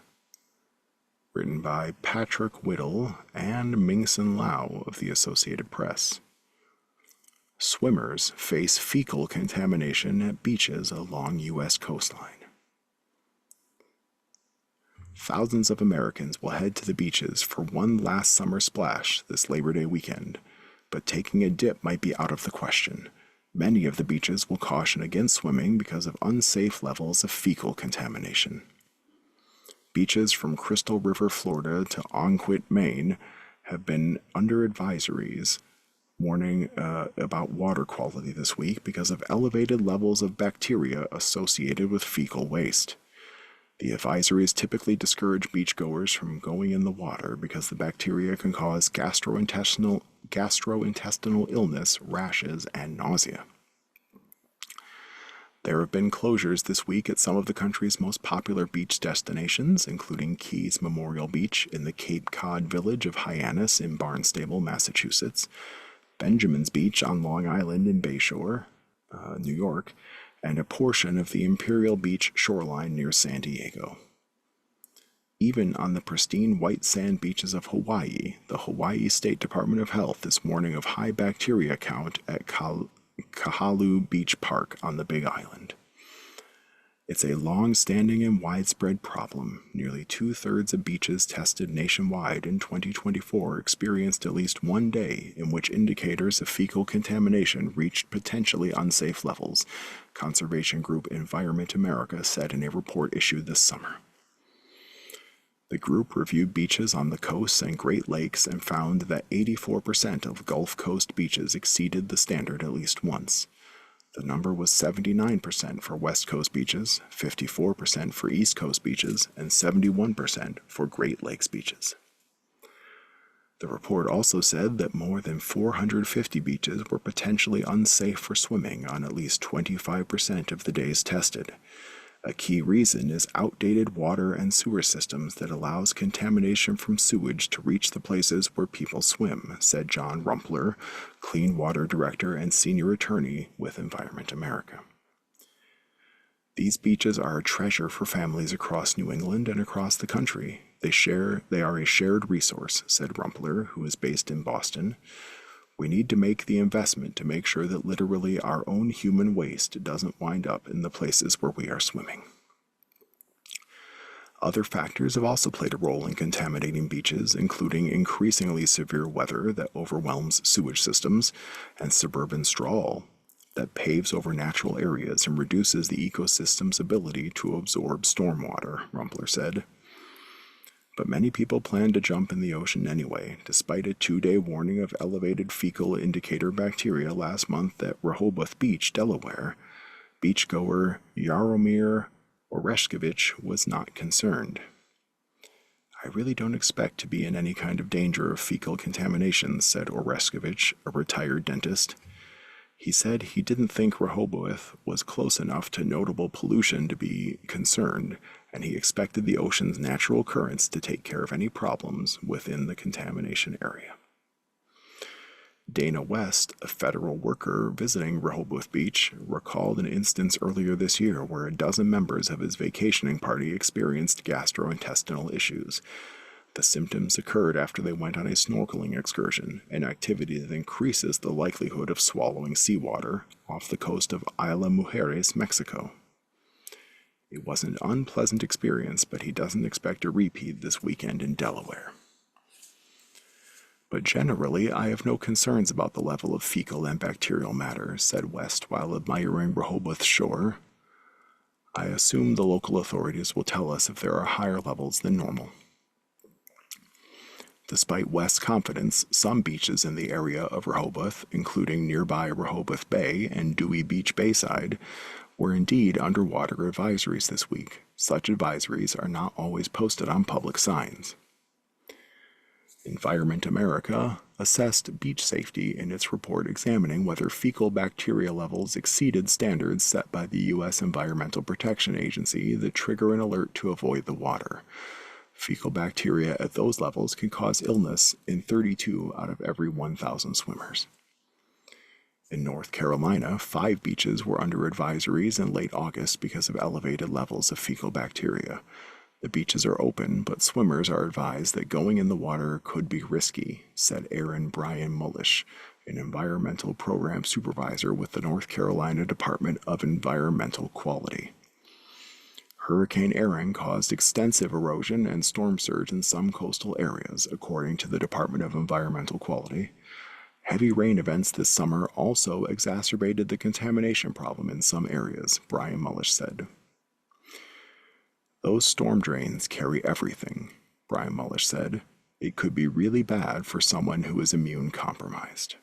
written by Patrick Whittle and Mingson Lau of the Associated Press. Swimmers face fecal contamination at beaches along U.S. coastline. Thousands of Americans will head to the beaches for one last summer splash this Labor Day weekend, but taking a dip might be out of the question. Many of the beaches will caution against swimming because of unsafe levels of fecal contamination. Beaches from Crystal River, Florida to Onquit, Maine have been under advisories warning about water quality this week because of elevated levels of bacteria associated with fecal waste. The advisories typically discourage beachgoers from going in the water because the bacteria can cause gastrointestinal illness, rashes, and nausea. There have been closures this week at some of the country's most popular beach destinations, including Keys Memorial Beach in the Cape Cod village of Hyannis in Barnstable, Massachusetts, Benjamin's Beach on Long Island in Bayshore, New York, and a portion of the Imperial Beach shoreline near San Diego. Even on the pristine white sand beaches of Hawaii, the Hawaii State Department of Health is warning of high bacteria count at Kahalu Beach Park on the Big Island. It's a long-standing and widespread problem. Nearly 2/3 of beaches tested nationwide in 2024 experienced at least one day in which indicators of fecal contamination reached potentially unsafe levels, conservation group Environment America said in a report issued this summer. The group reviewed beaches on the coasts and Great Lakes and found that 84% of Gulf Coast beaches exceeded the standard at least once. The number was 79% for West Coast beaches, 54% for East Coast beaches, and 71% for Great Lakes beaches. The report also said that more than 450 beaches were potentially unsafe for swimming on at least 25% of the days tested. A key reason is outdated water and sewer systems that allows contamination from sewage to reach the places where people swim, said John Rumpler, Clean Water Director and Senior Attorney with Environment America. These beaches are a treasure for families across New England and across the country. They are a shared resource, said Rumpler, who is based in Boston. We need to make the investment to make sure that literally our own human waste doesn't wind up in the places where we are swimming. Other factors have also played a role in contaminating beaches, including increasingly severe weather that overwhelms sewage systems and suburban sprawl that paves over natural areas and reduces the ecosystem's ability to absorb stormwater, Rumpler said. But many people plan to jump in the ocean anyway, despite a 2-day warning of elevated fecal indicator bacteria last month at Rehoboth Beach, Delaware. Beachgoer Jaromir Oreshkovich was not concerned. I really don't expect to be in any kind of danger of fecal contamination, said Oreshkovich, a retired dentist. He said he didn't think Rehoboth was close enough to notable pollution to be concerned, and he expected the ocean's natural currents to take care of any problems within the contamination area. Dana West, a federal worker visiting Rehoboth Beach, recalled an instance earlier this year where a dozen members of his vacationing party experienced gastrointestinal issues. The symptoms occurred after they went on a snorkeling excursion, an activity that increases the likelihood of swallowing seawater, off the coast of Isla Mujeres, Mexico. It was an unpleasant experience, but he doesn't expect a repeat this weekend in Delaware. But generally, I have no concerns about the level of fecal and bacterial matter, said West while admiring Rehoboth's shore. I assume the local authorities will tell us if there are higher levels than normal. Despite West's confidence, some beaches in the area of Rehoboth, including nearby Rehoboth Bay and Dewey Beach Bayside, were indeed underwater advisories this week. Such advisories are not always posted on public signs. Environment America assessed beach safety in its report examining whether fecal bacteria levels exceeded standards set by the U.S. Environmental Protection Agency that trigger an alert to avoid the water. Fecal bacteria at those levels can cause illness in 32 out of every 1,000 swimmers. In North Carolina, 5 beaches were under advisories in late August because of elevated levels of fecal bacteria. The beaches are open, but swimmers are advised that going in the water could be risky, said Aaron Brian Mullish, an environmental program supervisor with the North Carolina Department of Environmental Quality. Hurricane Aaron caused extensive erosion and storm surge in some coastal areas, according to the Department of Environmental Quality. Heavy rain events this summer also exacerbated the contamination problem in some areas, Brian Mullish said. Those storm drains carry everything, Brian Mullish said. It could be really bad for someone who is immune compromised.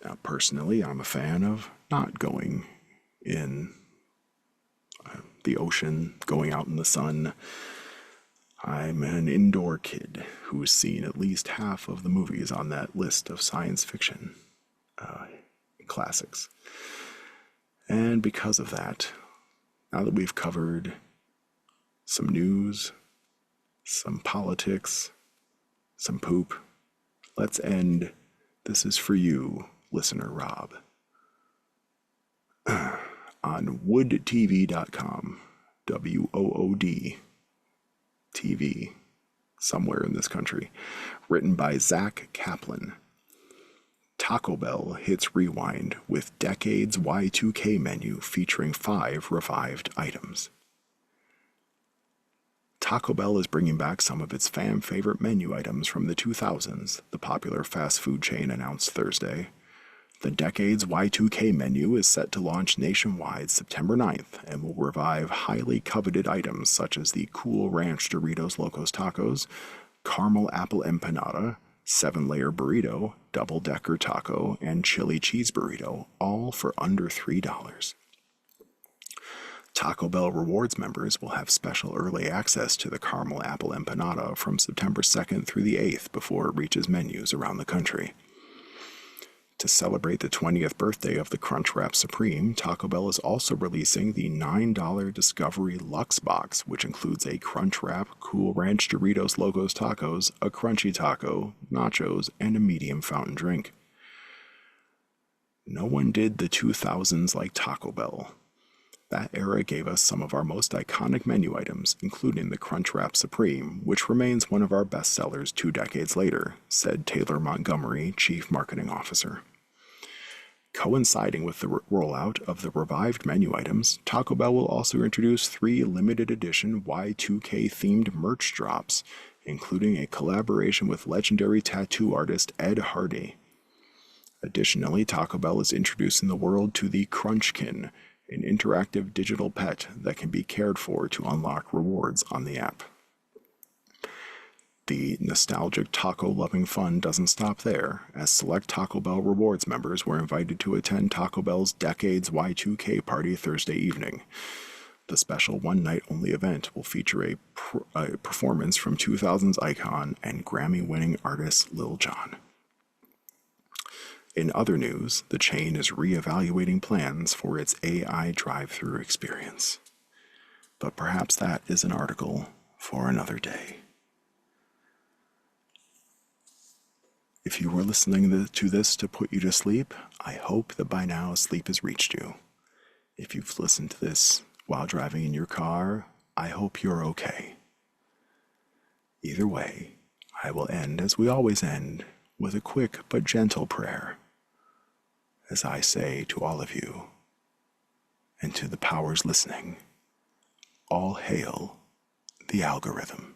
Now, personally, I'm a fan of not going in the ocean, going out in the sun. I'm an indoor kid who's seen at least half of the movies on that list of science fiction classics. And because of that, now that we've covered some news, some politics, some poop, let's end This Is For You, listener Rob, on woodtv.com, WOOD TV, somewhere in this country, written by Zach Kaplan. Taco Bell hits rewind with Decade's Y2K menu featuring 5 revived items. Taco Bell is bringing back some of its fan-favorite menu items from the 2000s, the popular fast food chain announced Thursday. The Decade's Y2K menu is set to launch nationwide September 9th and will revive highly coveted items such as the Cool Ranch Doritos Locos Tacos, Caramel Apple Empanada, 7-layer burrito, double-decker taco, and chili cheese burrito, all for under $3. Taco Bell Rewards members will have special early access to the Caramel Apple Empanada from September 2nd through the 8th before it reaches menus around the country. To celebrate the 20th birthday of the Crunchwrap Supreme, Taco Bell is also releasing the $9 Discovery Luxe Box, which includes a Crunchwrap, Cool Ranch Doritos Locos Tacos, a Crunchy Taco, nachos, and a medium fountain drink. No one did the 2000s like Taco Bell. That era gave us some of our most iconic menu items, including the Crunchwrap Supreme, which remains one of our best sellers 2 decades later, said Taylor Montgomery, Chief Marketing Officer. Coinciding with the rollout of the revived menu items, Taco Bell will also introduce 3 limited edition Y2K themed merch drops, including a collaboration with legendary tattoo artist Ed Hardy. Additionally, Taco Bell is introducing the world to the Crunchkin, an interactive digital pet that can be cared for to unlock rewards on the app. The nostalgic taco-loving fun doesn't stop there, as select Taco Bell Rewards members were invited to attend Taco Bell's Decades Y2K party Thursday evening. The special one-night-only event will feature a performance from 2000's icon and Grammy-winning artist Lil Jon. In other news, the chain is re-evaluating plans for its AI drive-thru experience. But perhaps that is an article for another day. If you were listening to this to put you to sleep, I hope that by now sleep has reached you. If you've listened to this while driving in your car, I hope you're okay. Either way, I will end as we always end, with a quick but gentle prayer. As I say to all of you, and to the powers listening, all hail the algorithm.